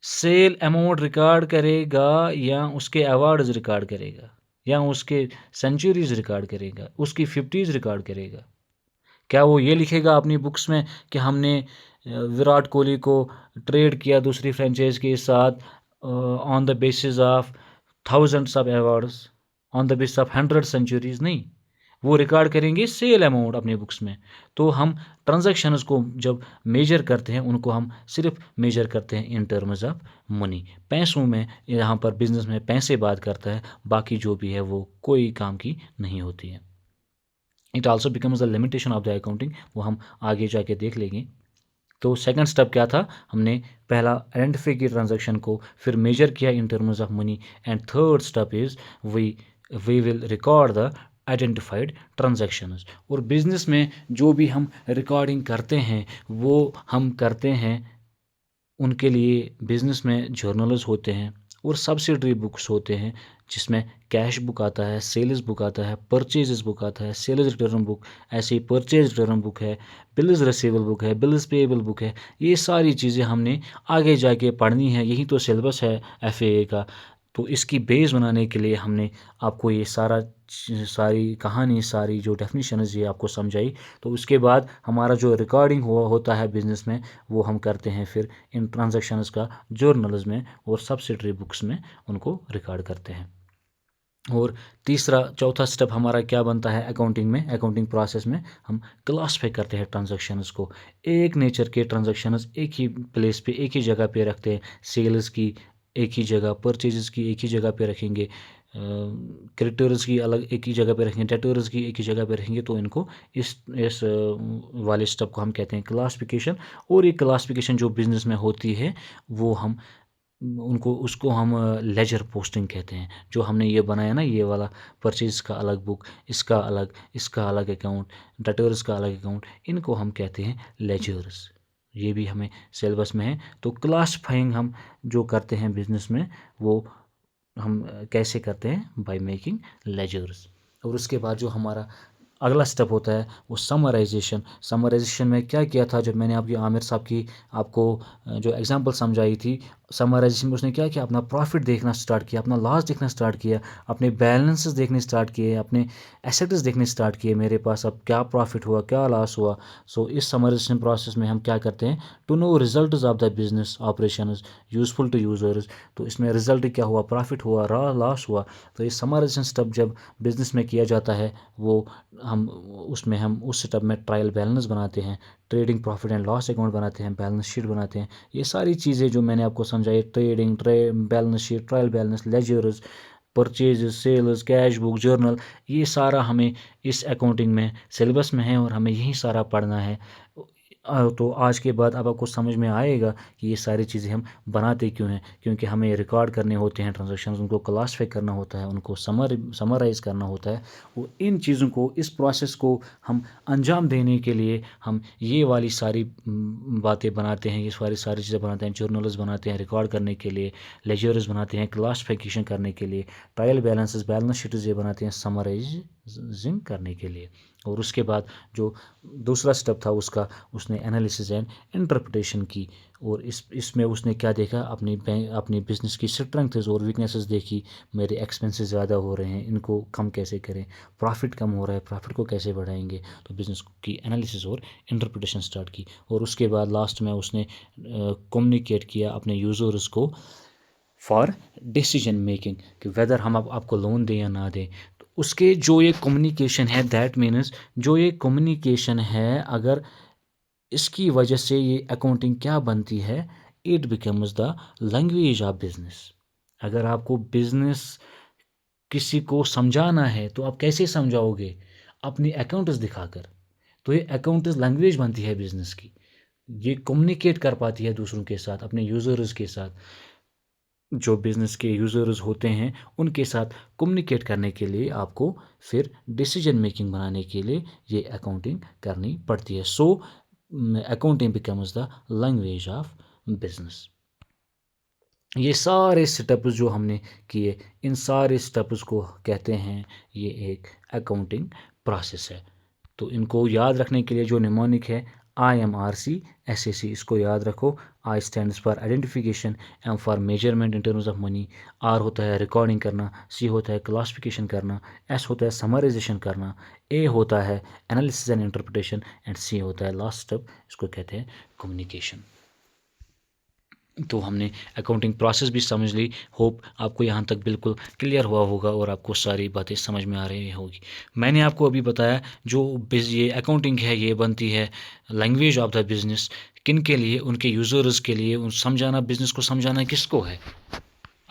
सेल अमाउंट रिकॉर्ड करेगा या उसके अवार्ड्स रिकॉर्ड करेगा या उसके सेंचुरीज रिकॉर्ड करेगा, उसकी 50s रिकॉर्ड करेगा? क्या वो ये लिखेगा अपनी बुक्स में कि हमने विराट कोहली को ट्रेड किया दूसरी फ्रेंचाइज के साथ on the basis of thousands of awards, on the basis of 100 centuries? नहीं, वो रिकॉर्ड करेंगे सेल अमाउंट अपने बुक्स में। तो हम ट्रांजैक्शंस को जब मेजर करते हैं, उनको हम सिर्फ मेजर करते हैं इन टर्म्स ऑफ मनी, पैसों में। यहाँ पर बिजनेस में पैसे बात करता है, बाकी जो भी है वो कोई काम की नहीं होती है। It also becomes the limitation of the accounting, वो हम आगे जाके देख लेंगे। तो सेकंड स्टेप क्या था? हमने पहला आइडेंटिफाई किया ट्रांजैक्शन को, फिर मेजर किया in terms of money, and third step is we will record the identified transactions. और बिजनेस में जो भी हम रिकॉर्डिंग करते हैं वो हम करते हैं उनके लिए बिज़नेस में जर्नल्स होते हैं और सब्सिडरी बुक्स होते हैं, जिसमें कैश बुक आता है, सेल्स बुक आता है, परचेजेस बुक आता है, सेल्स रिटर्न बुक, ऐसे ही परचेज रिटर्न बुक है, बिल्स रिसीवेबल बुक है, बिल्स पेएबल बुक है। ये सारी चीज़ें हमने आगे जाके पढ़नी है, यही तो सिलेबस है एफएए का। तो इसकी बेस बनाने के लिए हमने आपको ये सारी कहानी, सारी जो डेफिनेशन है ये आपको समझाई। तो उसके बाद हमारा जो रिकॉर्डिंग होता है बिज़नेस में, वो हम करते हैं फिर इन ट्रांजैक्शंस का जर्नल्स में और सब्सिडरी बुक्स में उनको रिकॉर्ड करते हैं। और चौथा स्टेप हमारा क्या बनता है अकाउंटिंग में, अकाउंटिंग प्रोसेस में हम क्लासीफाई करते हैं ट्रांजैक्शंस को। एक नेचर के ट्रांजैक्शंस एक ही प्लेस पे, एक ही जगह पे रखते हैं। सेल्स की एक ही जगह, परचेजेस की एक ही जगह पे रखेंगे, क्रेडिटर्स की अलग एक ही जगह पे रखेंगे, डेटर्स की एक ही जगह पे रखेंगे। तो इनको इस वाले स्टेप को हम कहते हैं क्लासिफिकेशन। और ये क्लासिफिकेशन जो बिज़नेस में होती है वो हम उसको हम लेजर पोस्टिंग कहते हैं। जो हमने ये बनाया ना, ये वाला परचेज का अलग बुक, इसका अलग अकाउंट, डेटर्स का अलग अकाउंट, इनको हम कहते हैं लेजर्स। ये भी हमें सिलेबस में है। तो क्लासिफाइंग हम जो करते हैं बिजनेस में, वो हम कैसे करते हैं, बाय मेकिंग लेजर्स। और उसके बाद जो हमारा अगला स्टेप होता है वो समराइजेशन। समराइजेशन में क्या किया था, जब मैंने आपकी आमिर साहब की आपको जो एग्जांपल समझाई थी, समराइजेशन में उसने क्या किया, अपना प्रॉफिट देखना स्टार्ट किया, अपना लॉस देखना स्टार्ट किया, अपने बैलेंसेस देखने स्टार्ट किए, अपने एसेट्स देखने स्टार्ट किए, मेरे पास अब क्या प्रॉफिट हुआ, क्या लॉस हुआ। सो इस समराइजेशन प्रोसेस में हम क्या करते हैं, to know results of the business operation useful to users. तो इसमें रिजल्ट क्या हुआ, प्रॉफिट हुआ, लॉस हुआ। तो ये समराइजेशन स्टेप जब बिजनेस में किया जाता है, वो हम उस स्टेप में ट्रायल बैलेंस बनाते हैं, trading profit and loss account बनाते हैं, बैलेंस शीट बनाते हैं। ये सारी चीज़ें जो मैंने आपको समझाई, balance sheet, trial balance, ledgers, purchase, sales, cash book, journal, ये सारा हमें इस अकाउंटिंग में सिलेबस में है और हमें यही सारा पढ़ना है। तो आज के बाद अब आपको समझ में आएगा कि ये सारी चीज़ें हम बनाते क्यों हैं, क्योंकि हमें रिकॉर्ड करने होते हैं ट्रांजैक्शंस, उनको क्लासीफाई करना होता है, उनको समराइज करना होता है। वो इन चीज़ों को, इस प्रोसेस को हम अंजाम देने के लिए हम ये वाली सारी बातें बनाते हैं, ये सारी चीज़ें बनाते हैं। जर्नल्स बनाते हैं रिकॉर्ड करने के लिए, लेजर्स बनाते हैं क्लासिफिकेशन करने के लिए, ट्रायल बैलेंस शीट्स ये बनाते हैं समराइजिंग करने के लिए। और उसके बाद जो दूसरा स्टेप था उसका, उसने एनालिसिस एंड इंटरप्रिटेशन की। और इसमें उसने क्या देखा, अपनी बिजनेस की स्ट्रेंथ्स और वीकनेसेस देखी। मेरे एक्सपेंसेस ज़्यादा हो रहे हैं, इनको कम कैसे करें, प्रॉफिट कम हो रहा है, प्रॉफिट को कैसे बढ़ाएंगे। तो बिज़नेस की एनालिसिस और इंटरप्रिटेशन स्टार्ट की। और उसके बाद लास्ट में उसने कम्युनिकेट किया अपने यूज़र्स को फॉर डिसीजन मेकिंग, कि वेदर हम आपको लोन दें या ना दें। तो उसके जो ये कम्युनिकेशन है, दैट मीन्स जो ये कम्युनिकेशन है, अगर इसकी वजह से ये अकाउंटिंग क्या बनती है, it becomes the language of business. अगर आपको बिजनेस किसी को समझाना है तो आप कैसे समझाओगे, अपनी अकाउंट्स दिखाकर। तो ये अकाउंट्स लैंग्वेज बनती है बिजनेस की, ये कम्युनिकेट कर पाती है दूसरों के साथ, अपने यूज़र्स के साथ। जो बिज़नेस के यूज़र्स होते हैं उनके साथ कम्युनिकेट करने के लिए आपको फिर डिसीजन मेकिंग बनाने के लिए ये अकाउंटिंग करनी पड़ती है। So accounting becomes the language of business. ये सारे स्टेप्स जो हमने किए, इन सारे स्टेप्स को कहते हैं ये एक अकाउंटिंग प्रोसेस है। तो इनको याद रखने के लिए जो निमोनिक है, IMRC SAC, इसको याद रखो। आई stands for identification, M for measurement in terms of money, R होता है रिकॉर्डिंग करना, C होता है क्लासिफिकेशन करना, S होता है समराइजेशन करना, A होता है analysis and interpretation, and C होता है लास्ट स्टेप, इसको कहते हैं कम्युनिकेशन। तो हमने अकाउंटिंग प्रोसेस भी समझ ली। होप आपको यहाँ तक बिल्कुल क्लियर हुआ होगा और आपको सारी बातें समझ में आ रही होगी। मैंने आपको अभी बताया जो ये अकाउंटिंग है ये बनती है लैंग्वेज ऑफ द बिज़नेस। किन के लिए, उनके यूज़र्स के लिए। समझाना, बिज़नेस को समझाना किसको है।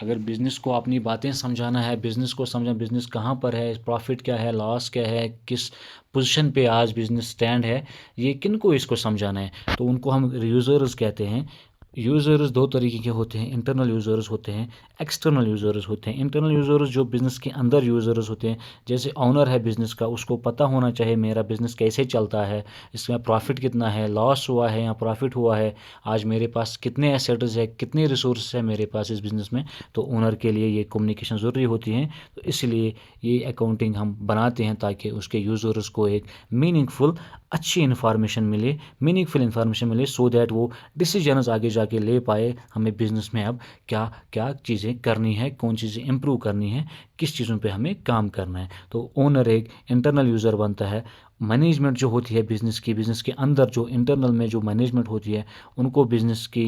अगर बिज़नेस को अपनी बातें समझाना है, बिज़नेस को समझा, बिज़नेस कहाँ पर है, प्रॉफिट क्या है, लॉस क्या है, किस पोजीशन पे आज बिज़नेस स्टैंड है, ये किन को इसको समझाना है। तो उनको हम यूज़र्स कहते हैं। यूज़र्स दो तरीके के होते हैं, इंटरनल यूज़र्स होते हैं, एक्सटर्नल यूज़र्स होते हैं। इंटरनल यूज़र्स जो बिज़नेस के अंदर यूज़र्स होते हैं, जैसे ओनर है बिज़नेस का, उसको पता होना चाहिए मेरा बिज़नेस कैसे चलता है, इसमें प्रॉफिट कितना है, लॉस हुआ है या प्रॉफिट हुआ है, आज मेरे पास कितने एसेट्स है, कितने रिसोर्स है मेरे पास इस बिज़नेस में। तो ओनर के लिए ये कम्युनिकेशन ज़रूरी होती है। तो इसलिए ये अकाउंटिंग हम बनाते हैं ताकि उसके यूज़र्स को एक मीनिंगफुल अच्छी इन्फॉर्मेशन मिले सो दैट वो डिसीजंस आगे जाके ले पाए, हमें बिज़नेस में अब क्या क्या चीज़ें करनी है, कौन चीज़ें इम्प्रूव करनी है, किस चीज़ों पे हमें काम करना है। तो ओनर एक इंटरनल यूज़र बनता है। मैनेजमेंट जो होती है बिज़नेस के अंदर जो इंटरनल में जो मैनेजमेंट होती है, उनको बिज़नेस की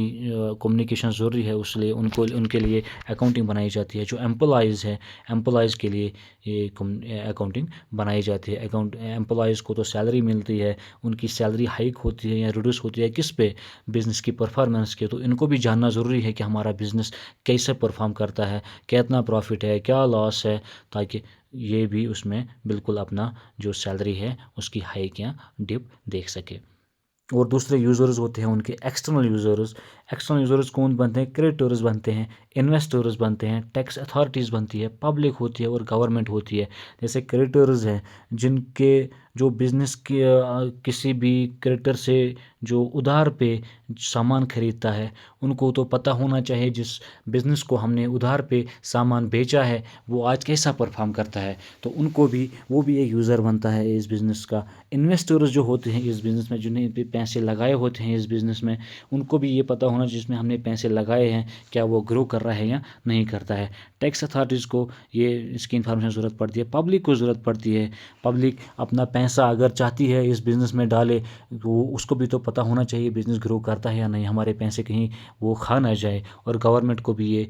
कम्युनिकेशन ज़रूरी है, इसलिए उनके लिए अकाउंटिंग बनाई जाती है। जो एम्प्लॉयज़ के लिए ये अकाउंटिंग बनाई जाती है। एम्प्लॉयज़ को तो सैलरी मिलती है, उनकी सैलरी हाइक होती है या रिड्यूस होती है किस पे, बिज़नेस की परफॉर्मेंस के। तो इनको भी जानना ज़रूरी है कि हमारा बिज़नेस कैसे परफॉर्म करता है, कितना प्रॉफिट है, क्या लॉस है, ताकि ये भी उसमें बिल्कुल अपना जो सैलरी है उसकी हाइक या डिप देख सके। और दूसरे यूज़र्स होते हैं उनके एक्सटर्नल यूज़र्स कौन बनते हैं, क्रेडिटर्स बनते हैं, इन्वेस्टर्स बनते हैं, टैक्स अथॉरिटीज़ बनती है, पब्लिक होती है और गवर्नमेंट होती है। जैसे क्रेडिटर्स हैं, जिनके जो बिज़नेस के किसी भी क्रेडिटर से जो उधार पे सामान खरीदता है, उनको तो पता होना चाहिए जिस बिज़नेस को हमने उधार पे सामान बेचा है वो आज कैसा परफॉर्म करता है। तो उनको भी वो भी एक यूज़र बनता है इस बिज़नेस का। इन्वेस्टर्स जो होते हैं इस बिज़नेस में, जिन्हें भी पैसे लगाए होते हैं इस बिज़नेस में, उनको भी ये पता होना जिसमें हमने पैसे लगाए हैं क्या वो ग्रो कर रहा है या नहीं करता है। टैक्स अथॉरिटीज़ को ये इसकी इन्फॉर्मेशन ज़रूरत पड़ती है, पब्लिक को ज़रूरत पड़ती है। पब्लिक अपना पैसा अगर चाहती है इस बिज़नेस में डाले, तो उसको भी तो पता होना चाहिए बिज़नेस ग्रो करता है या नहीं, हमारे पैसे कहीं वो खा ना जाए। और गवर्नमेंट को भी ये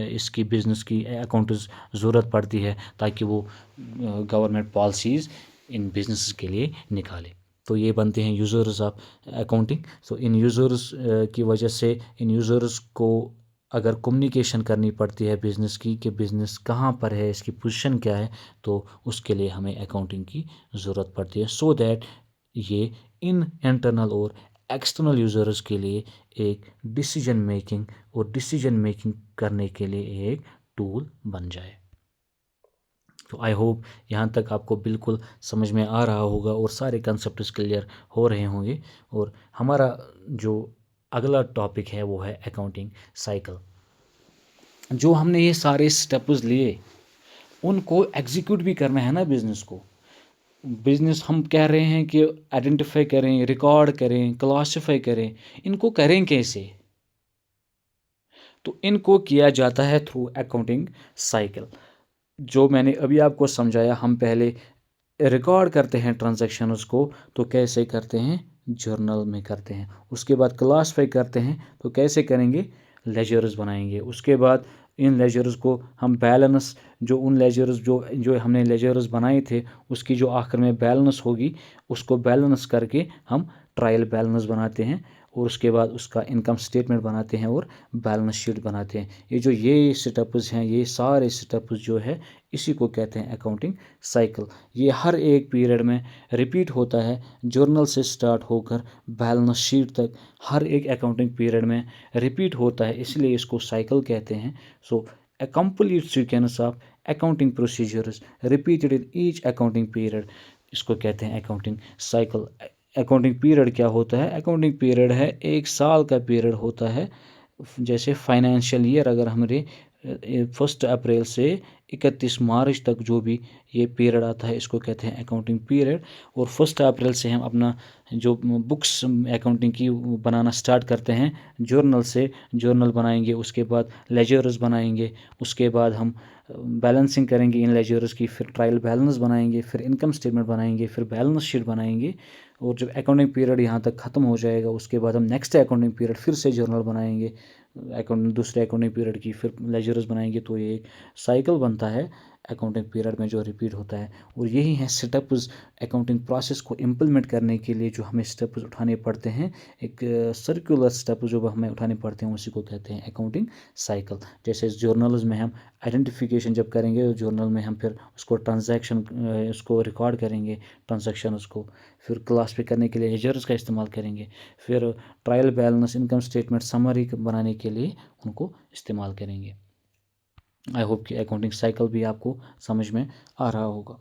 इसकी बिज़नेस की अकाउंट्स ज़रूरत पड़ती है ताकि वो गवर्नमेंट पॉलिसीज़ इन बिज़नेस के लिए निकाले। तो ये बनते हैं users of accounting. So in users की वजह से इन यूज़र्स को अगर कम्युनिकेशन करनी पड़ती है बिज़नेस की कि बिज़नेस कहाँ पर है, इसकी पोजीशन क्या है, तो उसके लिए हमें अकाउंटिंग की ज़रूरत पड़ती है सो दैट ये इन इंटरनल और एक्सटर्नल यूज़र्स के लिए एक डिसीजन मेकिंग करने के लिए एक टूल बन जाए। तो आई होप यहाँ तक आपको बिल्कुल समझ में आ रहा होगा और सारे कंसेप्ट्स क्लियर हो रहे होंगे। और हमारा जो अगला टॉपिक है वो है अकाउंटिंग साइकिल। जो हमने ये सारे स्टेप्स लिए उनको एग्जीक्यूट भी करना है ना बिज़नेस को। बिज़नेस हम कह रहे हैं कि आइडेंटिफाई करें, रिकॉर्ड करें, क्लासिफाई करें, इनको करें कैसे? तो इनको किया जाता है थ्रू अकाउंटिंग साइकिल। जो मैंने अभी आपको समझाया, हम पहले रिकॉर्ड करते हैं ट्रांजैक्शंस को, तो कैसे करते हैं, जर्नल में करते हैं। उसके बाद क्लासिफाई करते हैं, तो कैसे करेंगे, लेजर्स बनाएंगे। उसके बाद इन लेजर्स को हम बैलेंस, जो उन लेजर्स जो हमने लेजर्स बनाए थे उसकी जो आखिर में बैलेंस होगी, उसको बैलेंस करके हम ट्रायल बैलेंस बनाते हैं। और उसके बाद उसका इनकम स्टेटमेंट बनाते हैं और बैलेंस शीट बनाते हैं। ये स्टेप्स हैं, ये सारे स्टेप्स जो है इसी को कहते हैं अकाउंटिंग साइकिल। ये हर एक पीरियड में रिपीट होता है, जर्नल से स्टार्ट होकर बैलेंस शीट तक हर एक अकाउंटिंग पीरियड में रिपीट होता है, इसलिए इसको साइकिल कहते हैं। सो a complete sequence of accounting procedures repeated in each accounting period, इसको कहते हैं अकाउंटिंग साइकिल। अकाउंटिंग पीरियड क्या होता है, अकाउंटिंग पीरियड है एक साल का पीरियड होता है। जैसे फाइनेंशियल ईयर अगर हमारे 1 अप्रैल से 31 मार्च तक जो भी ये पीरियड आता है इसको कहते हैं अकाउंटिंग पीरियड। और 1 अप्रैल से हम अपना जो बुक्स अकाउंटिंग की बनाना स्टार्ट करते हैं, जर्नल बनाएंगे, उसके बाद लेजर्स बनाएंगे, उसके बाद हम बैलेंसिंग करेंगे इन लेजर्स की, फिर ट्रायल बैलेंस बनाएंगे, फिर इनकम स्टेटमेंट बनाएंगे, फिर बैलेंस शीट बनाएंगे। और जब अकाउंटिंग पीरियड यहाँ तक ख़त्म हो जाएगा उसके बाद हम नेक्स्ट अकाउंटिंग पीरियड फिर से जर्नल बनाएंगे, दूसरे अकाउंटिंग पीरियड की फिर लेजर्स बनाएंगे। तो ये एक साइकिल बनता है अकाउंटिंग पीरियड में जो रिपीट होता है। और यही है स्टेप्स अकाउंटिंग प्रोसेस को इम्प्लीमेंट करने के लिए जो हमें स्टेप्स उठाने पड़ते हैं, एक सर्कुलर स्टेप जो हमें उठाने पड़ते हैं उसी को कहते हैं अकाउंटिंग साइकिल। जैसे जर्नल्स में हम आइडेंटिफिकेशन जब करेंगे जर्नल में, हम फिर उसको ट्रांजैक्शन उसको रिकॉर्ड करेंगे ट्रांजैक्शन उसको, फिर क्लास पे करने के लिए लेजर्स का इस्तेमाल करेंगे, फिर trial balance income statement summary बनाने के लिए उनको इस्तेमाल करेंगे। आई होप कि अकाउंटिंग साइकिल भी आपको समझ में आ रहा होगा।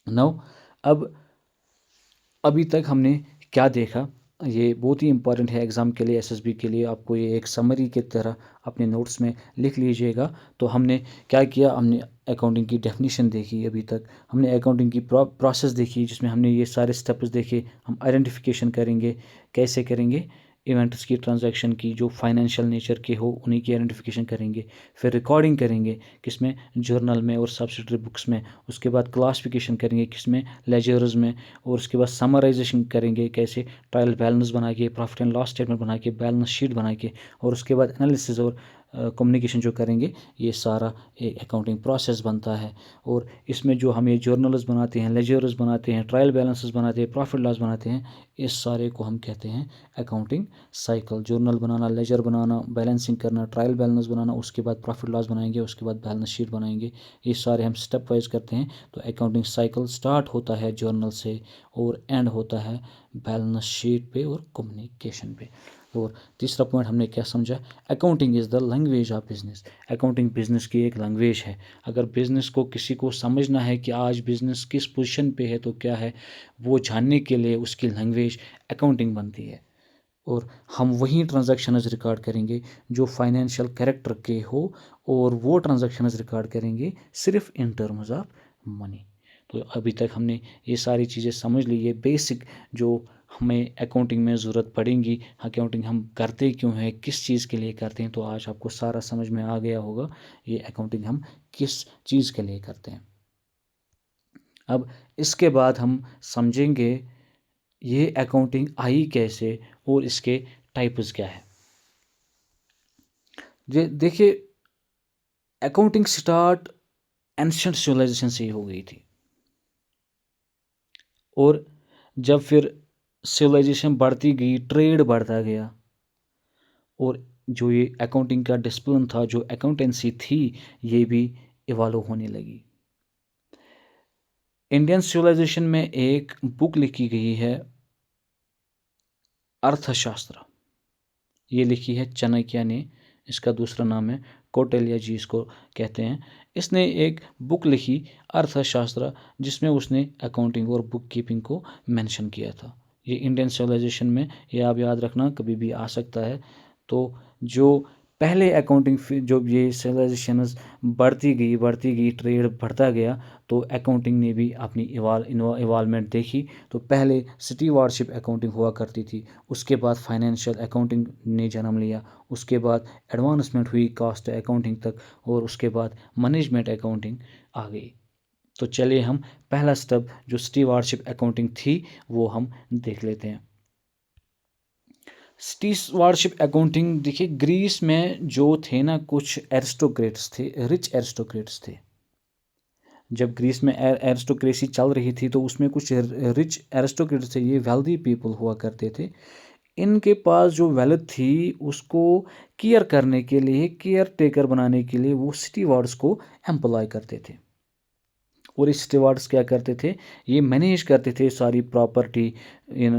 नाउ अब अभी तक हमने क्या देखा, ये बहुत ही इंपॉर्टेंट है एग्ज़ाम के लिए, एसएसबी के लिए। आपको ये एक समरी की तरह अपने नोट्स में लिख लीजिएगा। तो हमने क्या किया, हमने अकाउंटिंग की डेफिनेशन देखी, अभी तक हमने अकाउंटिंग की प्रोसेस देखी जिसमें हमने ये सारे स्टेप्स देखे। हम आइडेंटिफिकेशन करेंगे, कैसे करेंगे, इवेंट्स की, ट्रांजैक्शन की जो फाइनेंशियल नेचर के हो उन्हीं की आइडेंटिफिकेशन करेंगे। फिर रिकॉर्डिंग करेंगे किसमें, जर्नल में और सब्सिडरी बुक्स में। उसके बाद क्लासिफिकेशन करेंगे किसमें, लेजर्स में। और उसके बाद समराइजेशन करेंगे कैसे, ट्रायल बैलेंस बना के, प्रॉफिट एंड लॉस स्टेटमेंट बना के, बैलेंस शीट बना के। और उसके बाद एनालिसिस और कम्युनिकेशन जो करेंगे, ये सारा एक अकाउंटिंग प्रोसेस बनता है। और इसमें जो हम ये जर्नल्स बनाते हैं, लेजर्स बनाते हैं, ट्रायल बैलेंसेस बनाते हैं, प्रॉफिट लॉस बनाते हैं, इस सारे को हम कहते हैं अकाउंटिंग साइकिल। जर्नल बनाना, लेजर बनाना, बैलेंसिंग करना, ट्रायल बैलेंस बनाना, उसके बाद प्रॉफिट लॉस बनाएंगे, उसके बाद बैलेंस शीट बनाएंगे। ये सारे हम स्टेप वाइज करते हैं। तो अकाउंटिंग साइकिल स्टार्ट होता है जर्नल से और एंड होता है बैलेंस शीट पे और कम्युनिकेशन पे। और तीसरा पॉइंट हमने क्या समझा, accounting is the language of business. Accounting business की एक लैंग्वेज है। अगर बिजनेस को किसी को समझना है कि आज बिजनेस किस पोजीशन पे है तो क्या है, वो जानने के लिए उसकी लैंग्वेज अकाउंटिंग बनती है। और हम वही ट्रांजैक्शंस रिकॉर्ड करेंगे जो फाइनेंशियल कैरेक्टर के हो, और वो ट्रांजैक्शंस रिकॉर्ड करेंगे सिर्फ इन टर्म्स ऑफ मनी। तो अभी तक हमने ये सारी चीज़ें समझ ली, ये बेसिक जो हमें अकाउंटिंग में ज़रूरत पड़ेंगी, अकाउंटिंग हम करते क्यों हैं, किस चीज़ के लिए करते हैं। तो आज आपको सारा समझ में आ गया होगा ये अकाउंटिंग हम किस चीज़ के लिए करते हैं। अब इसके बाद हम समझेंगे ये अकाउंटिंग आई कैसे और इसके टाइप्स क्या है। देखिए, अकाउंटिंग स्टार्ट एंशिएंट सिविलाइजेशन से ही हो गई थी। और जब फिर सिविलाइजेशन बढ़ती गई, ट्रेड बढ़ता गया, और जो ये अकाउंटिंग का डिसिप्लिन था, जो अकाउंटेंसी थी, ये भी इवॉल्व होने लगी। इंडियन सिविलाइजेशन में एक बुक लिखी गई है अर्थशास्त्र, ये लिखी है चाणक्य ने। इसका दूसरा नाम है कौटिल्य जी, इसको कहते हैं। इसने एक बुक लिखी अर्थशास्त्र, जिसमें उसने अकाउंटिंग और बुक कीपिंग को मेंशन किया था। ये इंडियन सिविलाइजेशन में, ये आप याद रखना, कभी भी आ सकता है। तो जो पहले अकाउंटिंग, जो ये सिविलाइजेशन बढ़ती गई, ट्रेड बढ़ता गया, तो अकाउंटिंग ने भी अपनी इवॉल्वमेंट देखी। तो पहले स्टीवारशिप अकाउंटिंग हुआ करती थी, उसके बाद फाइनेंशियल अकाउंटिंग ने जन्म लिया, उसके बाद एडवांसमेंट हुई कॉस्ट अकाउंटिंग तक, और उसके बाद मैनेजमेंट अकाउंटिंग आ गई। तो चलिए हम पहला स्टेप जो स्टीवारशिप अकाउंटिंग थी वो हम देख लेते हैं। स्टीवारशिप अकाउंटिंग, देखिए ग्रीस में जो थे ना, कुछ एरिस्टोक्रेट्स थे, रिच एरिस्टोक्रेट्स थे। जब ग्रीस में एरिस्टोक्रेसी चल रही थी तो उसमें कुछ रिच एरिस्टोक्रेट्स थे, ये वेल्दी पीपल हुआ करते थे। इनके पास जो वेल्थ थी उसको केयर करने के लिए, केयर टेकर बनाने के लिए वो स्टीवार्ड्स को एम्प्लॉय करते थे। और इस स्टीवार्ड्स क्या करते थे, ये मैनेज करते थे सारी प्रॉपर्टी, इन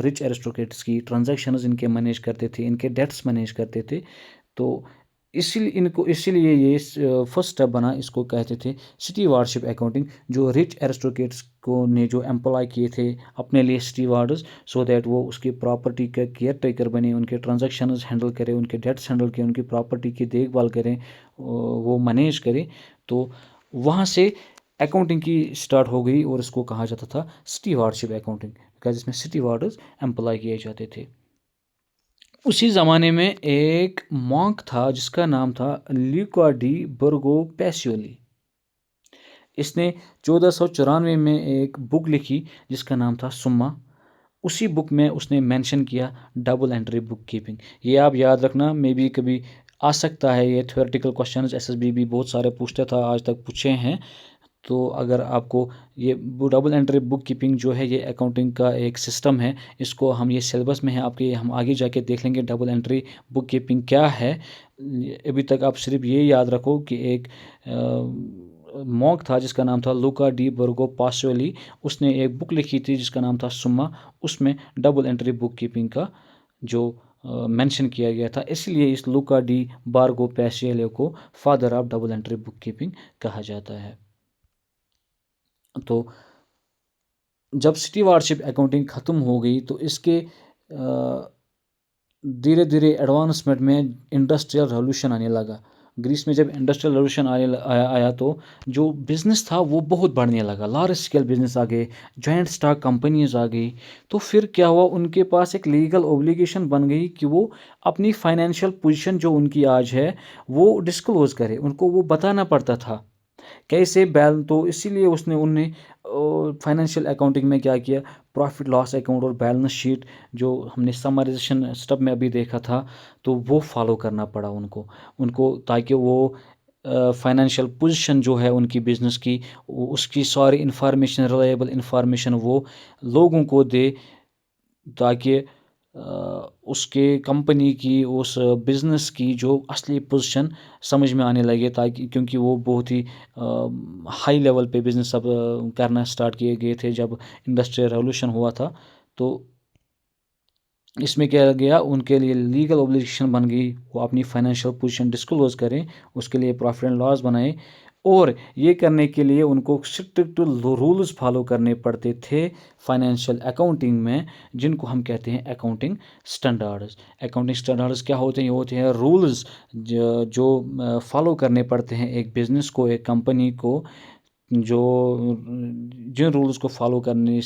रिच एरिस्टोक्रेट्स की ट्रांजैक्शंस इनके मैनेज करते थे, इनके डेट्स मैनेज करते थे। तो इसीलिए ये फर्स्ट स्टेप बना, इसको कहते थे स्टीवार्डशिप अकाउंटिंग। जो रिच एरिस्टोक्रेट्स को ने जो एम्प्लॉय किए थे अपने लिए स्टीवार्ड्स, सो दैट वो उसकी प्रॉपर्टी का केयर टेकर बने, उनके ट्रांजैक्शंस हैंडल करें, उनके डेट्स हैंडल करें, उनकी प्रॉपर्टी की देखभाल करें, वो मैनेज करें। तो वहाँ से अकाउंटिंग की स्टार्ट हो गई, और इसको कहा जाता था स्टीवार्डशिप अकाउंटिंग, बिकॉज इसमें स्टीवार्ड्स एम्प्लॉय किए जाते थे। उसी ज़माने में एक मॉन्क था जिसका नाम था ल्यूका डी बर्गो पैसियोली। इसने 1494 में एक बुक लिखी जिसका नाम था सुम्मा। उसी बुक में उसने मेंशन किया डबल एंट्री बुक कीपिंग। ये आप याद रखना, मे बी कभी आ सकता है। ये थ्योरेटिकल क्वेश्चंस एसएसबी भी बहुत सारे पूछता था, आज तक पूछे हैं। तो अगर आपको ये डबल एंट्री बुक कीपिंग जो है ये अकाउंटिंग का एक सिस्टम है, इसको हम ये सिलेबस में है आपके, हम आगे जाके देख लेंगे डबल एंट्री बुक कीपिंग क्या है। अभी तक आप सिर्फ ये याद रखो कि एक मॉन्क था जिसका नाम था लूका डी बर्गो पासोली, उसने एक बुक लिखी थी जिसका नाम था सुम्मा, उसमें डबल एंट्री बुक कीपिंग का जो मेंशन किया गया था, इसलिए इस लूका डी बार्गो पैसियोली को father of double entry book keeping कहा जाता है। तो जब सिटी वार्डशिप अकाउंटिंग ख़त्म हो गई तो इसके धीरे धीरे एडवांसमेंट में इंडस्ट्रियल रेवोल्यूशन आने लगा। ग्रीस में जब इंडस्ट्रियल रेवोल्यूशन आया तो जो बिज़नेस था वो बहुत बढ़ने लगा, लार्ज स्केल बिजनेस आ गए, जॉइंट स्टॉक कंपनीज आ गई। तो फिर क्या हुआ, उनके पास एक लीगल ओब्लिगेशन बन गई कि वो अपनी फाइनेंशियल पोजीशन जो उनकी आज है वो डिस्क्लोज करें, उनको वो बताना पड़ता था कैसे बैल। तो इसीलिए उसने उनने फाइनेंशियल अकाउंटिंग में क्या किया, प्रॉफिट लॉस अकाउंट और बैलेंस शीट जो हमने समराइजेशन स्टेप में अभी देखा था, तो वो फॉलो करना पड़ा उनको उनको ताकि वो फाइनेंशियल पोजीशन जो है उनकी बिज़नेस की, उसकी सारी इंफॉर्मेशन, रिलायबल इंफॉर्मेशन वो लोगों को दे, ताकि उसके कंपनी की, उस बिज़नेस की जो असली पोजीशन समझ में आने लगे, ताकि क्योंकि वो बहुत ही हाई लेवल पे बिज़नेस अब करना स्टार्ट किए गए थे जब इंडस्ट्रियल रेवोल्यूशन हुआ था। तो इसमें क्या गया, उनके लिए लीगल ऑब्लिगेशन बन गई, वो अपनी फाइनेंशियल पोजीशन डिस्क्लोज करें, उसके लिए प्रॉफिट एंड लॉस बनाए, और ये करने के लिए उनको स्ट्रिक्ट रूल्स फॉलो करने पड़ते थे फाइनेंशियल अकाउंटिंग में, जिनको हम कहते हैं अकाउंटिंग स्टैंडर्ड्स। अकाउंटिंग स्टैंडर्ड्स क्या होते हैं, ये होते हैं रूल्स जो फॉलो करने पड़ते हैं एक बिज़नेस को, एक कंपनी को, जो जिन रूल्स को फॉलो करने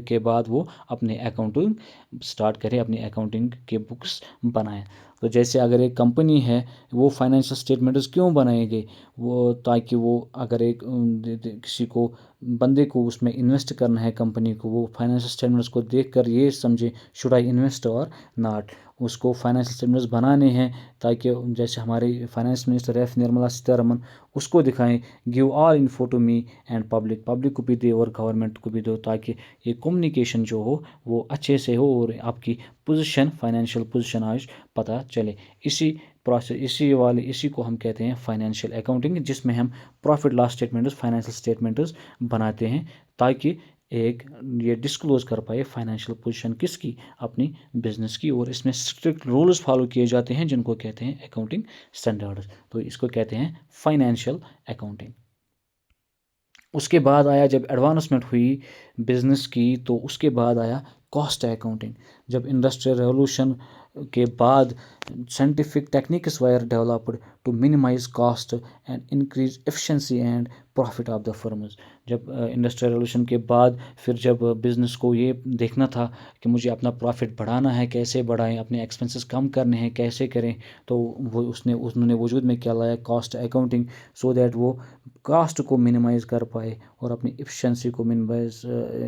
के बाद वो अपने अकाउंटिंग स्टार्ट करें, अपनी अकाउंटिंग के बुक्स बनाएं। तो जैसे अगर एक कंपनी है, वो फाइनेंशियल स्टेटमेंट्स क्यों बनाएंगे, वो ताकि वो अगर एक किसी को बंदे को उसमें इन्वेस्ट करना है कंपनी को, वो फाइनेंशियल स्टेटमेंट्स को देख कर ये समझे शुड आई इन्वेस्ट और नॉट। उसको फाइनेंशियल स्टेटमेंट्स बनाने हैं ताकि जैसे हमारे finance minister F Nirmala Sitharaman, उसको दिखाएं, give all info to me and public को भी दे और गवर्नमेंट को भी दो, ताकि ये कम्युनिकेशन जो हो वो अच्छे से हो और आपकी पोजीशन, फाइनेंशियल पोजीशन आज पता चले। इसी प्रोसेस इसी को हम कहते हैं फाइनेंशियल अकाउंटिंग, जिसमें हम profit loss statements, financial statements बनाते हैं, ताकि एक ये डिस्क्लोज कर पाए फाइनेंशियल पोजीशन किसकी, अपनी बिजनेस की। और इसमें स्ट्रिक्ट रूल्स फॉलो किए जाते हैं जिनको कहते हैं अकाउंटिंग स्टैंडर्ड्स। तो इसको कहते हैं फाइनेंशियल अकाउंटिंग। उसके बाद आया, जब एडवांसमेंट हुई बिजनेस की, तो उसके बाद आया कॉस्ट अकाउंटिंग। जब इंडस्ट्रियल रेवोल्यूशन के बाद scientific techniques were developed to minimise cost and increase efficiency and profit of the firms. जब इंडस्ट्रियल रेवोल्यूशन के बाद फिर जब बिज़नेस को ये देखना था कि मुझे अपना प्रॉफिट बढ़ाना है, कैसे बढ़ाएं, अपने एक्सपेंसेस कम करने हैं, कैसे करें, तो वो उन्होंने वजूद में क्या लाया, कॉस्ट अकाउंटिंग, सो दैट वो कास्ट को मिनिमाइज़ कर पाए और अपनी एफिशिएंसी को मिनिमाइज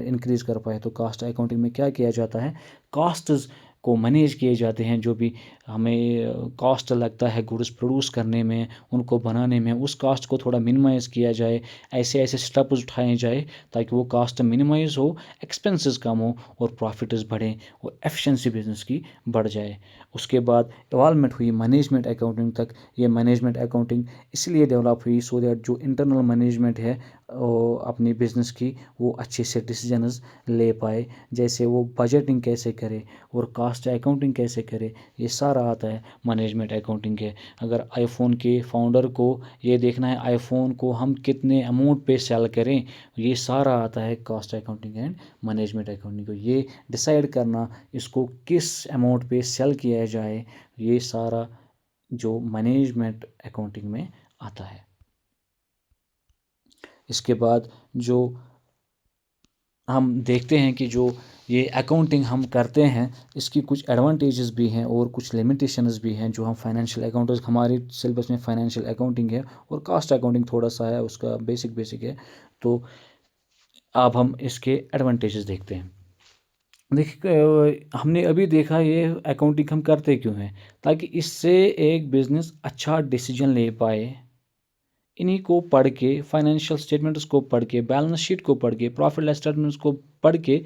इंक्रीज़ कर पाए। तो कास्ट अकाउंटिंग में क्या किया जाता है, कास्ट्स को मैनेज किए जाते हैं, जो भी हमें कॉस्ट लगता है गुड्स प्रोड्यूस करने में, उनको बनाने में, उस कॉस्ट को थोड़ा मिनिमाइज़ किया जाए, ऐसे ऐसे स्टेप्स उठाए जाए ताकि वो कॉस्ट मिनिमाइज़ हो, एक्सपेंसेस कम हो और प्रॉफिट्स बढ़ें और एफिशिएंसी बिजनेस की बढ़ जाए। उसके बाद इवॉल्वमेंट हुई मैनेजमेंट अकाउंटिंग तक। ये मैनेजमेंट अकाउंटिंग इसलिए डेवलप हुई सो दैट जो इंटरनल मैनेजमेंट है अपनी बिज़नेस की, वो अच्छे से डिसीजंस ले पाए, जैसे वो बजटिंग कैसे करे और कास्ट अकाउंटिंग कैसे करे, ये सारा आता है मैनेजमेंट अकाउंटिंग के। अगर आईफोन के फाउंडर को ये देखना है आईफोन को हम कितने अमाउंट पे सेल करें, ये सारा आता है cost accounting and management accounting को। ये डिसाइड करना इसको किस अमाउंट पे सेल किया जाए, ये सारा जो मैनेजमेंट अकाउंटिंग में आता है। इसके बाद जो हम देखते हैं कि जो ये अकाउंटिंग हम करते हैं, इसकी कुछ एडवांटेजेस भी हैं और कुछ लिमिटेशंस भी हैं। जो हम फाइनेंशियल अकाउंट्स, हमारे सिलेबस में फाइनेंशियल अकाउंटिंग है और कास्ट अकाउंटिंग थोड़ा सा है, उसका बेसिक है। तो अब हम इसके एडवांटेजेस देखते हैं। देखिए हमने अभी देखा ये अकाउंटिंग हम करते क्यों हैं, ताकि इससे एक बिज़नेस अच्छा डिसीजन ले पाए। इन्हीं को पढ़ के, फाइनेंशियल स्टेटमेंट्स को पढ़ के, बैलेंस शीट को पढ़ के, प्रॉफिट लॉस स्टेटमेंट्स को पढ़ के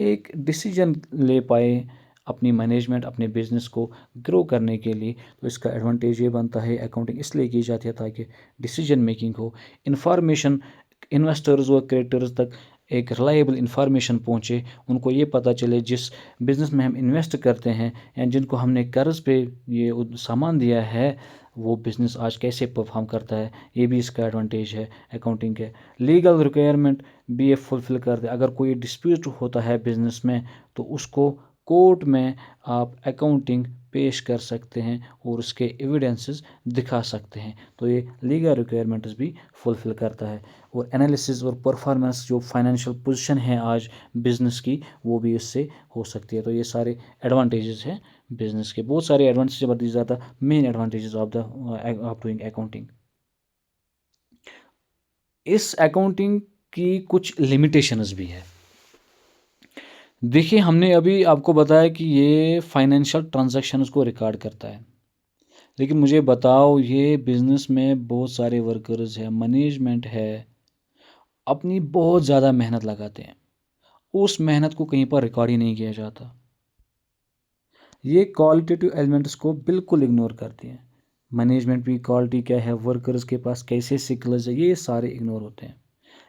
एक डिसीजन ले पाए अपनी मैनेजमेंट अपने बिजनेस को ग्रो करने के लिए। तो इसका एडवांटेज ये बनता है, अकाउंटिंग इसलिए की जाती है ताकि डिसीजन मेकिंग हो, इंफॉर्मेशन इन्वेस्टर्स और क्रिएटर्स तक एक रिलायबल इंफॉर्मेशन पहुँचे, उनको ये पता चले जिस बिज़नेस में हम इन्वेस्ट करते हैं या जिनको हमने कर्ज़ पे ये सामान दिया है वो बिज़नेस आज कैसे परफॉर्म करता है, ये भी इसका एडवांटेज है अकाउंटिंग के। लीगल रिक्वायरमेंट भी ये फुलफ़िल करते हैं। अगर कोई डिस्प्यूट होता है बिज़नेस में तो उसको कोर्ट में आप अकाउंटिंग पेश कर सकते हैं और उसके एविडेंसेस दिखा सकते हैं। तो ये लीगल रिक्वायरमेंट्स भी फुलफ़िल करता है। और एनालिसिस और परफॉर्मेंस जो फाइनेंशियल पोजीशन है आज बिज़नेस की, वो भी इससे हो सकती है। तो ये सारे एडवांटेजेस हैं बिज़नेस के। बहुत सारे advantages, but these are the main advantages of doing accounting. इस अकाउंटिंग की कुछ लिमिटेशंस भी है। देखिए हमने अभी आपको बताया कि ये फाइनेंशियल ट्रांजैक्शंस को रिकॉर्ड करता है, लेकिन मुझे बताओ ये बिज़नेस में बहुत सारे वर्कर्स हैं, मैनेजमेंट है, अपनी बहुत ज़्यादा मेहनत लगाते हैं, उस मेहनत को कहीं पर रिकॉर्ड ही नहीं किया जाता। ये क्वालिटेटिव एलिमेंट्स को बिल्कुल इग्नोर करती हैं। मैनेजमेंट की क्वालिटी क्या है, वर्कर्स के पास कैसे स्किल्स है, ये सारे इग्नोर होते हैं।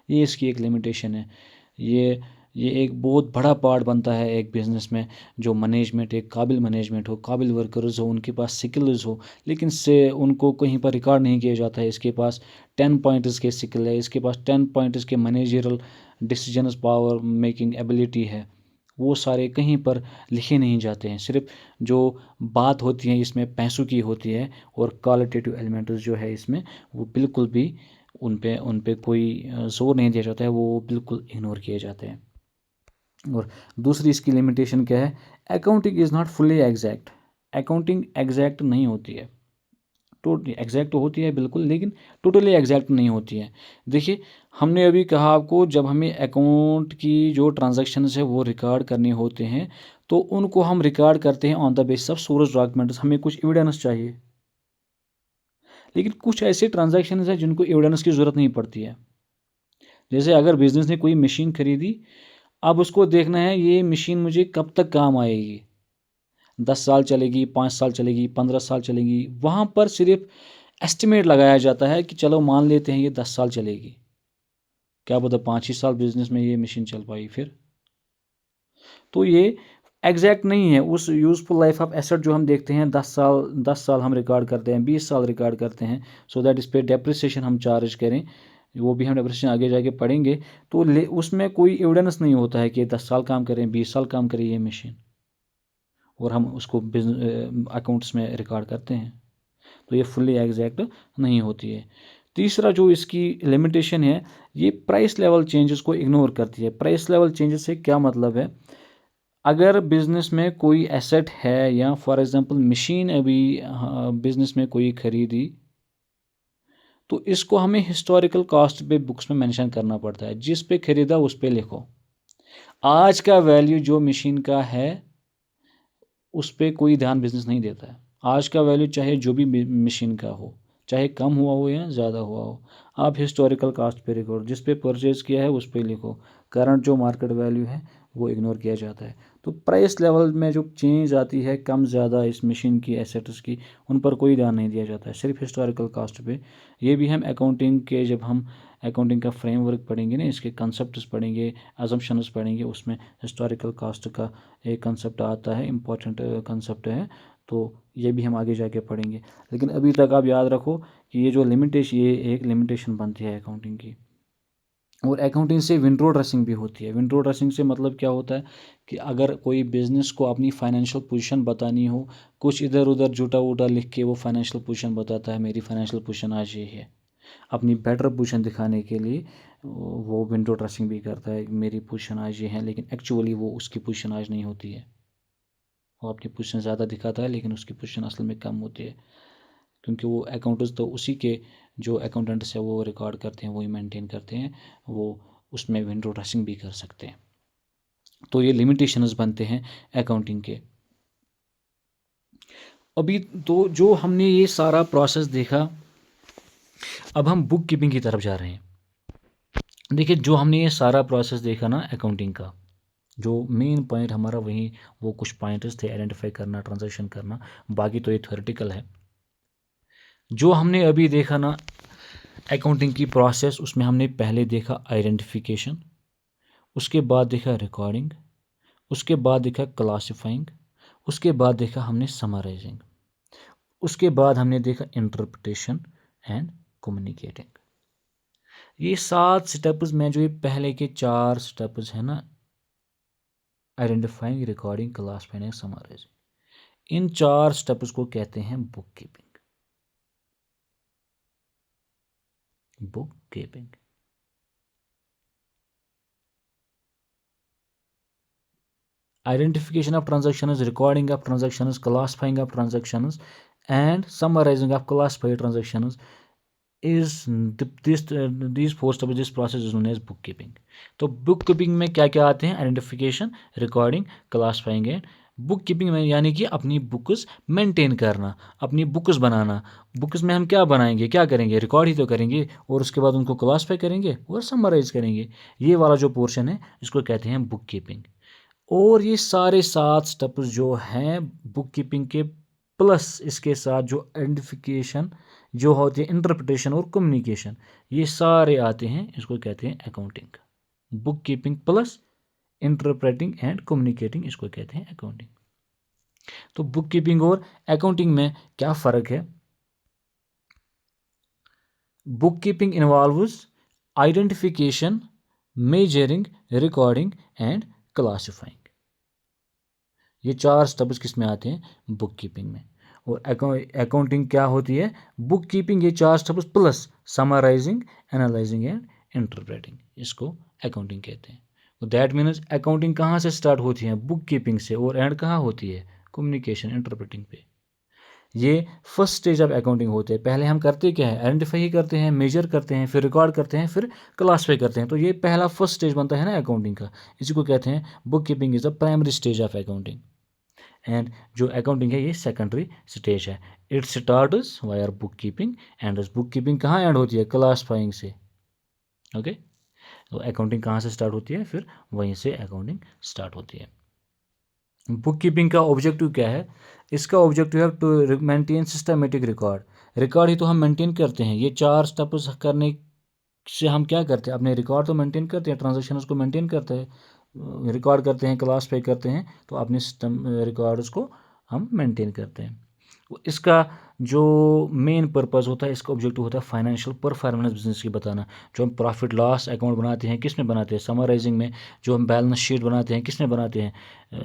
ये इसकी एक लिमिटेशन है। ये ये एक बहुत बड़ा पार्ट बनता है एक बिज़नेस में, जो मैनेजमेंट, एक काबिल मैनेजमेंट हो, काबिल वर्कर्स हो, उनके पास स्किल्स हो, लेकिन से उनको कहीं पर रिकॉर्ड नहीं किया जाता है। इसके पास 10 पॉइंट्स के स्किल है, इसके पास 10 पॉइंट्स के managerial decisions power making ability है, वो सारे कहीं पर लिखे नहीं जाते हैं। सिर्फ जो बात होती है इसमें पैसों की होती है, और क्वालिटेटिव एलिमेंट्स जो है इसमें वो बिल्कुल भी उन पे कोई ज़ोर नहीं दिया जाता है, वो बिल्कुल इग्नोर किए जाते हैं। और दूसरी इसकी लिमिटेशन क्या है, accounting is not fully exact. Accounting exact नहीं होती है, टोटली एग्जैक्ट होती है बिल्कुल, लेकिन टोटली एग्जैक्ट नहीं होती है। देखिए हमने अभी कहा आपको, जब हमें अकाउंट की जो ट्रांजैक्शंस है वो रिकॉर्ड करने होते हैं, तो उनको हम रिकॉर्ड करते हैं on the basis of source documents. हमें कुछ एविडेंस चाहिए, लेकिन कुछ ऐसे ट्रांजैक्शंस हैं जिनको एविडेंस की ज़रूरत नहीं पड़ती है। जैसे अगर बिज़नेस ने कोई मशीन खरीदी, अब उसको देखना है ये मशीन मुझे कब तक काम आएगी, 10 साल चलेगी, 5 साल चलेगी, 15 साल चलेगी। वहाँ पर सिर्फ एस्टिमेट लगाया जाता है कि चलो मान लेते हैं ये 10 साल चलेगी, क्या पता 5 ही साल बिजनेस में ये मशीन चल पाई फिर। तो ये एग्जैक्ट नहीं है। उस यूज़फुल लाइफ ऑफ एसेट जो हम देखते हैं, 10 साल हम रिकॉर्ड करते हैं, 20 साल रिकॉर्ड करते हैं, सो दैट इस पर डेप्रिसिएशन हम चार्ज करें, वो भी हम डेप्रिसिएशन आगे जाके पढ़ेंगे। तो उसमें कोई एविडेंस नहीं होता है कि 10 साल काम करें, 20 साल काम करें ये मशीन, और हम उसको अकाउंट्स में रिकॉर्ड करते हैं। तो ये फुल्ली एग्जैक्ट नहीं होती है। तीसरा जो इसकी लिमिटेशन है, ये प्राइस लेवल चेंजेस को इग्नोर करती है। प्राइस लेवल चेंजेस से क्या मतलब है, अगर बिज़नेस में कोई एसेट है, या फॉर एग्जांपल मशीन अभी बिज़नेस में कोई खरीदी, तो इसको हमें हिस्टोरिकल कॉस्ट पे बुक्स में मेंशन करना पड़ता है। जिस पे खरीदा उस पे लिखो। आज का वैल्यू जो मशीन का है उस पे कोई ध्यान बिज़नेस नहीं देता है। आज का वैल्यू चाहे जो भी मशीन का हो, चाहे कम हुआ हो या ज़्यादा हुआ हो, आप हिस्टोरिकल कास्ट पे रिकॉर्ड, जिस पे परचेज़ किया है उस पे लिखो। करंट जो मार्केट वैल्यू है वो इग्नोर किया जाता है। तो प्राइस लेवल में जो चेंज आती है, कम ज़्यादा इस मशीन की, एसेट्स की, उन पर कोई ध्यान नहीं दिया जाता है, सिर्फ हिस्टोरिकल कास्ट पे। ये भी हम अकाउंटिंग के, जब हम अकाउंटिंग का फ्रेमवर्क पढ़ेंगे ना, इसके कंसेप्ट पढ़ेंगे, अजम्पशंस पढ़ेंगे, उसमें हिस्टोरिकल कास्ट का एक कंसेप्ट आता है, इम्पॉर्टेंट कंसेप्ट है। तो ये भी हम आगे जाके पढ़ेंगे। लेकिन अभी तक आप याद रखो कि ये जो लिमिटेशन, ये एक लिमिटेशन बनती है अकाउंटिंग की। और अकाउंटिंग से विंडो ड्रेसिंग भी होती है। विंडो ड्रेसिंग से मतलब क्या होता है कि अगर कोई बिज़नेस को अपनी फाइनेंशियल पोजीशन बतानी हो, कुछ इधर उधर झूठा वूटा लिख के वो फाइनेंशियल पोजीशन बताता है, मेरी फाइनेंशियल पोजीशन आज ये है, अपनी बेटर पोजीशन दिखाने के लिए वो विंडो ड्रेसिंग भी करता है, मेरी पोजीशन आज ये है, लेकिन एक्चुअली वो उसकी पोजीशन आज नहीं होती है। वो अपनी पोजीशन ज़्यादा दिखाता है, लेकिन उसकी पोजीशन असल में कम होती है, क्योंकि वो अकाउंटेंट्स तो उसी के, जो अकाउंटेंट्स है वो रिकॉर्ड करते हैं, वही मेंटेन करते हैं, वो उसमें विंडो ड्रेसिंग भी कर सकते हैं। तो ये लिमिटेशंस बनते हैं अकाउंटिंग के। अभी तो जो हमने ये सारा प्रोसेस देखा, अब हम बुक कीपिंग की तरफ जा रहे हैं। देखिए, जो हमने ये सारा प्रोसेस देखा ना अकाउंटिंग का, जो मेन पॉइंट हमारा वही वो कुछ पॉइंट्स थे, आइडेंटिफाई करना, ट्रांजैक्शन करना, बाकी तो ये थ्योरेटिकल है। जो हमने अभी देखा ना अकाउंटिंग की प्रोसेस, उसमें हमने पहले देखा आइडेंटिफिकेशन, उसके बाद देखा रिकॉर्डिंग, उसके बाद देखा क्लासिफाइंग, उसके बाद देखा हमने समराइजिंग, उसके बाद हमने देखा इंटरप्रिटेशन एंड कम्युनिकेटिंग। ये 7 स्टेप्स में जो ये पहले के 4 स्टेप्स हैं ना, आइडेंटिफाइंग, रिकॉर्डिंग, क्लासिफाइंग, समराइजिंग, इन 4 स्टेप्स को कहते हैं book keeping. Book keeping. Identification of transactions, recording of transactions, classifying of transactions, and summarizing of classified transactions is these 4 steps. This process is known as bookkeeping. तो bookkeeping में क्या क्या आते हैं? Identification, recording, classifying and book keeping में, यानी कि अपनी बुक्स मेंटेन करना, अपनी बुक्स बनाना। बुक्स में हम क्या बनाएंगे, क्या करेंगे? रिकॉर्ड ही तो करेंगे, और उसके बाद उनको क्लासिफाई करेंगे और समराइज करेंगे। ये वाला जो पोर्शन है इसको कहते हैं बुक कीपिंग। और ये सारे 7 स्टेप्स जो हैं बुक कीपिंग के, प्लस इसके साथ जो आइडेंटिफिकेशन जो होती है, इंटरप्रिटेशन और कम्युनिकेशन, ये सारे आते हैं, इसको कहते हैं accounting. Book keeping plus interpreting and communicating, इसको कहते हैं अकाउंटिंग। तो बुक कीपिंग और अकाउंटिंग में क्या फ़र्क है? Book keeping involves identification, measuring, recording and classifying. ये 4 स्टेप्स किस में आते हैं? बुक कीपिंग में। और अकाउंटिंग क्या होती है? बुक कीपिंग, ये 4 steps plus summarising, analysing and interpreting, इसको अकाउंटिंग कहते हैं। तो दैट मीन्स अकाउंटिंग कहाँ से स्टार्ट होती है? बुक कीपिंग से, और एंड कहाँ होती है? कम्युनिकेशन, इंटरप्रेटिंग पे। ये फर्स्ट स्टेज ऑफ अकाउंटिंग होते हैं। पहले हम करते क्या है? आइडेंटिफाई ही करते हैं, मेजर करते हैं, फिर रिकॉर्ड करते हैं, फिर क्लासीफाई करते हैं। तो ये पहला फर्स्ट स्टेज बनता है ना अकाउंटिंग का, इसी को कहते हैं book keeping is the primary stage of accounting. And जो अकाउंटिंग है ये सेकेंडरी स्टेज है। It starts wire book keeping and book keeping कहाँ एंड होती है? क्लासिफाइंग से। ओके, तो अकाउंटिंग कहाँ से स्टार्ट होती है? फिर वहीं से अकाउंटिंग स्टार्ट होती है। बुक कीपिंग का ऑब्जेक्टिव क्या है? इसका ऑब्जेक्टिव है to maintain systematic record. Record ही तो हम मेंटेन करते हैं। ये 4 स्टेप्स करने से हम क्या करते हैं? अपने रिकॉर्ड तो मेंटेन करते हैं, ट्रांजेक्शन को मेंटेन करते हैं, रिकॉर्ड करते हैं, क्लासिफाई करते हैं, तो अपने सिस्टम रिकॉर्ड्स को हम मेंटेन करते हैं। इसका जो मेन पर्पस होता है, इसका ऑब्जेक्टिव होता है फाइनेंशियल परफॉर्मेंस बिजनेस की बताना। जो हम प्रॉफिट लॉस अकाउंट बनाते हैं, किस में बनाते हैं? समराइजिंग में। जो हम बैलेंस शीट बनाते हैं, किस में बनाते हैं?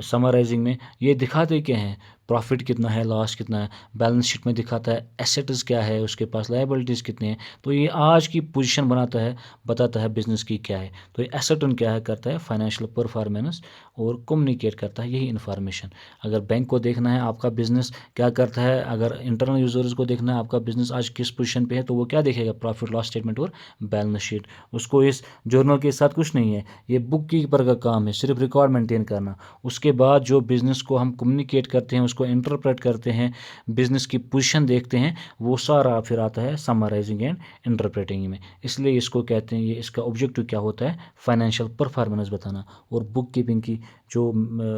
समराइजिंग में। ये दिखाते क्या हैं? प्रॉफिट कितना है, लॉस कितना है। बैलेंस शीट में दिखाता है एसेट्स क्या है, उसके पास लायबिलिटीज़ कितने हैं। तो ये आज की पोजीशन बनाता है, बताता है बिजनेस की क्या है। तो ये एसेट क्या है करता है? फाइनेंशियल परफॉर्मेंस, और कम्युनिकेट करता है यही इन्फॉर्मेशन। अगर बैंक को देखना है आपका बिजनेस क्या करता है, अगर इंटरनल यूजर्स को देखना है आपका बिजनेस आज किस पोजीशन पे है, तो वो क्या देखेगा? प्रॉफिट लॉस स्टेटमेंट और बैलेंस शीट। उसको इस जर्नल के साथ कुछ नहीं है, ये बुक कीपर का काम है, सिर्फ रिकॉर्ड मेंटेन करना। उसके बाद जो बिज़नेस को हम कम्युनिकेट करते हैं, उसको इंटरप्रेट करते हैं, बिज़नेस की पोजीशन देखते हैं, वो सारा फिर आता है समराइजिंग एंड इंटरप्रेटिंग में। इसलिए इसको कहते हैं, ये इसका ऑब्जेक्टिव क्या होता है? फाइनेंशियल परफॉर्मेंस बताना। और बुक कीपिंग की जो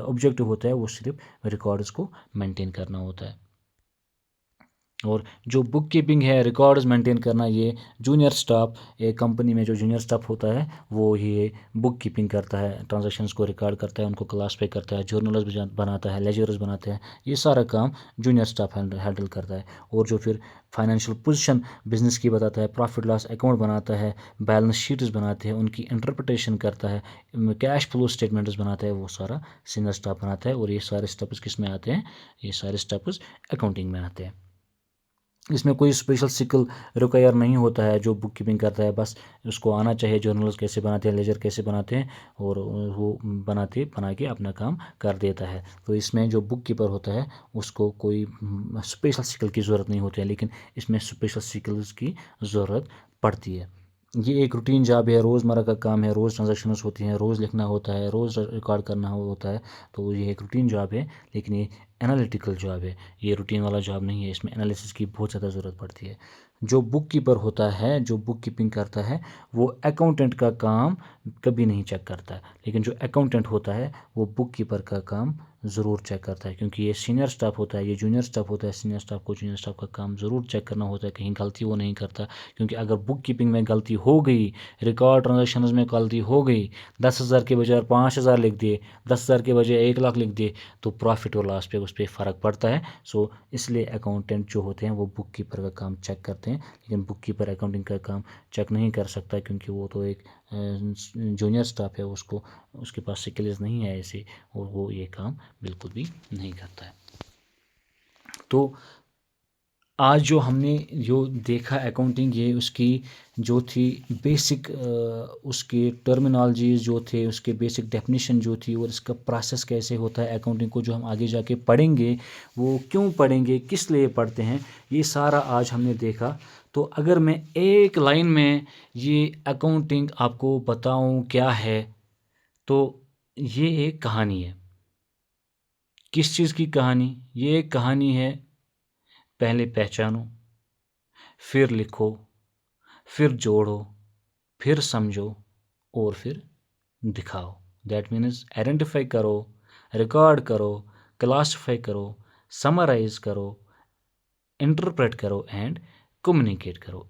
ऑब्जेक्टिव होता है वो सिर्फ रिकॉर्ड्स को मेंटेन करना होता है। और जो बुक कीपिंग है, रिकॉर्ड्स मेंटेन करना, ये जूनियर स्टाफ, एक कंपनी में जो जूनियर स्टाफ होता है वो ये बुक कीपिंग करता है, ट्रांजैक्शंस को रिकॉर्ड करता है, उनको क्लासिफाई करता है, जर्नल्स बनाता है, लेजर्स बनाते हैं। ये सारा काम जूनियर स्टाफ हैंडल करता है। और जो फिर फाइनेंशियल पोजीशन बिजनेस की बताता है, प्रॉफिट लॉस अकाउंट बनाता है, बैलेंस शीट्स बनाते हैं, उनकी इंटरप्रिटेशन करता है, कैश फ्लो स्टेटमेंट्स बनाता है, वो सारा सीनियर स्टाफ बनाता है। और ये सारे स्टेप्स किस में आते हैं? ये सारे स्टेप्स अकाउंटिंग में आते हैं। इसमें कोई स्पेशल स्किल रिक्वायर नहीं होता है जो बुक कीपिंग करता है, बस उसको आना चाहिए जर्नल्स कैसे बनाते हैं, लेजर कैसे बनाते हैं, और वो बना के अपना काम कर देता है। तो इसमें जो बुक कीपर होता है उसको कोई स्पेशल स्किल की ज़रूरत नहीं होती है, लेकिन इसमें स्पेशल स्किल्स की ज़रूरत पड़ती है। ये एक रूटीन जॉब है, रोज़मर्रा का काम है, रोज़ ट्रांजैक्शंस होती हैं, रोज़ लिखना होता है, रोज़ रिकॉर्ड करना होता है। तो ये एक रूटीन जॉब है, लेकिन ये एनालिटिकल जॉब है, ये रूटीन वाला जॉब नहीं है। इसमें एनालिसिस की बहुत ज़्यादा ज़रूरत पड़ती है। जो बुक कीपर होता है, जो बुक कीपिंग करता है, वो अकाउंटेंट का काम कभी नहीं चेक करता, लेकिन जो अकाउंटेंट होता है वो बुक कीपर का काम ज़रूर चेक करता है, क्योंकि ये सीनियर स्टाफ होता है, ये जूनियर स्टाफ होता है। सीनियर स्टाफ को जूनियर स्टाफ का काम ज़रूर चेक करना होता है, कहीं गलती वो नहीं करता। क्योंकि अगर बुक कीपिंग में गलती हो गई, रिकॉर्ड ट्रांजेक्शन्स में गलती हो गई, 10,000 के बजाय 5,000 लिख दिए, 10,000 के बजाय 1 लाख लिख दिए, तो प्रॉफिट और लॉस पे उस पर फ़र्क पड़ता है। सो इसलिए अकाउंटेंट जो होते हैं वो बुक कीपर का काम चेक करते हैं, लेकिन बुक कीपर अकाउंटिंग का काम चेक नहीं कर सकता, क्योंकि वो तो एक जूनियर स्टाफ है, उसको उसके पास स्किल्स नहीं है ऐसे, और वो ये काम बिल्कुल भी नहीं करता है। तो आज जो हमने जो देखा अकाउंटिंग, ये उसकी जो थी बेसिक, उसके टर्मिनोलॉजीज जो थे, उसके बेसिक डेफिनेशन जो थी, और इसका प्रोसेस कैसे होता है अकाउंटिंग को, जो हम आगे जाके पढ़ेंगे, वो क्यों पढ़ेंगे, किस लिए पढ़ते हैं, ये सारा आज हमने देखा। तो अगर मैं एक लाइन में ये अकाउंटिंग आपको बताऊं क्या है, तो ये एक कहानी है। किस चीज़ की कहानी? ये एक कहानी है, पहले पहचानो, फिर लिखो, फिर जोड़ो, फिर समझो, और फिर दिखाओ। दैट मीन्स आइडेंटिफाई करो, रिकॉर्ड करो, क्लासिफाई करो, समराइज करो, इंटरप्रेट करो एंड कम्युनिकेट करो।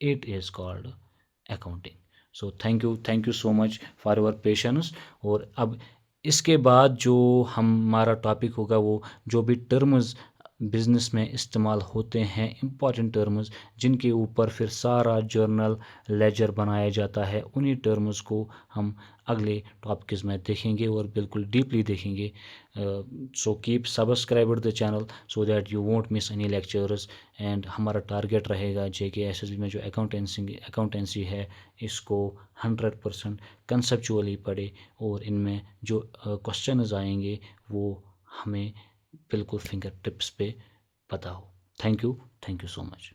It is called accounting. So thank you so much for your patience. और अब इसके बाद जो हमारा टॉपिक होगा, वो जो भी टर्म्स बिज़नेस में इस्तेमाल होते हैं, इम्पॉर्टेंट टर्म्स, जिनके ऊपर फिर सारा जर्नल लेजर बनाया जाता है, उन्हीं टर्म्स को हम अगले टॉपिक्स में देखेंगे और बिल्कुल डीपली देखेंगे। So keep subscribe the channel so that you won't miss any lectures. And हमारा टारगेट रहेगा JK SSB में जो अकाउंटेंसी है, इसको 100% कंसेप्चुअली पढ़े, और इनमें जो क्वेश्चंस आएंगे वो हमें बिल्कुल फिंगर टिप्स पे पता हो। Thank you so much.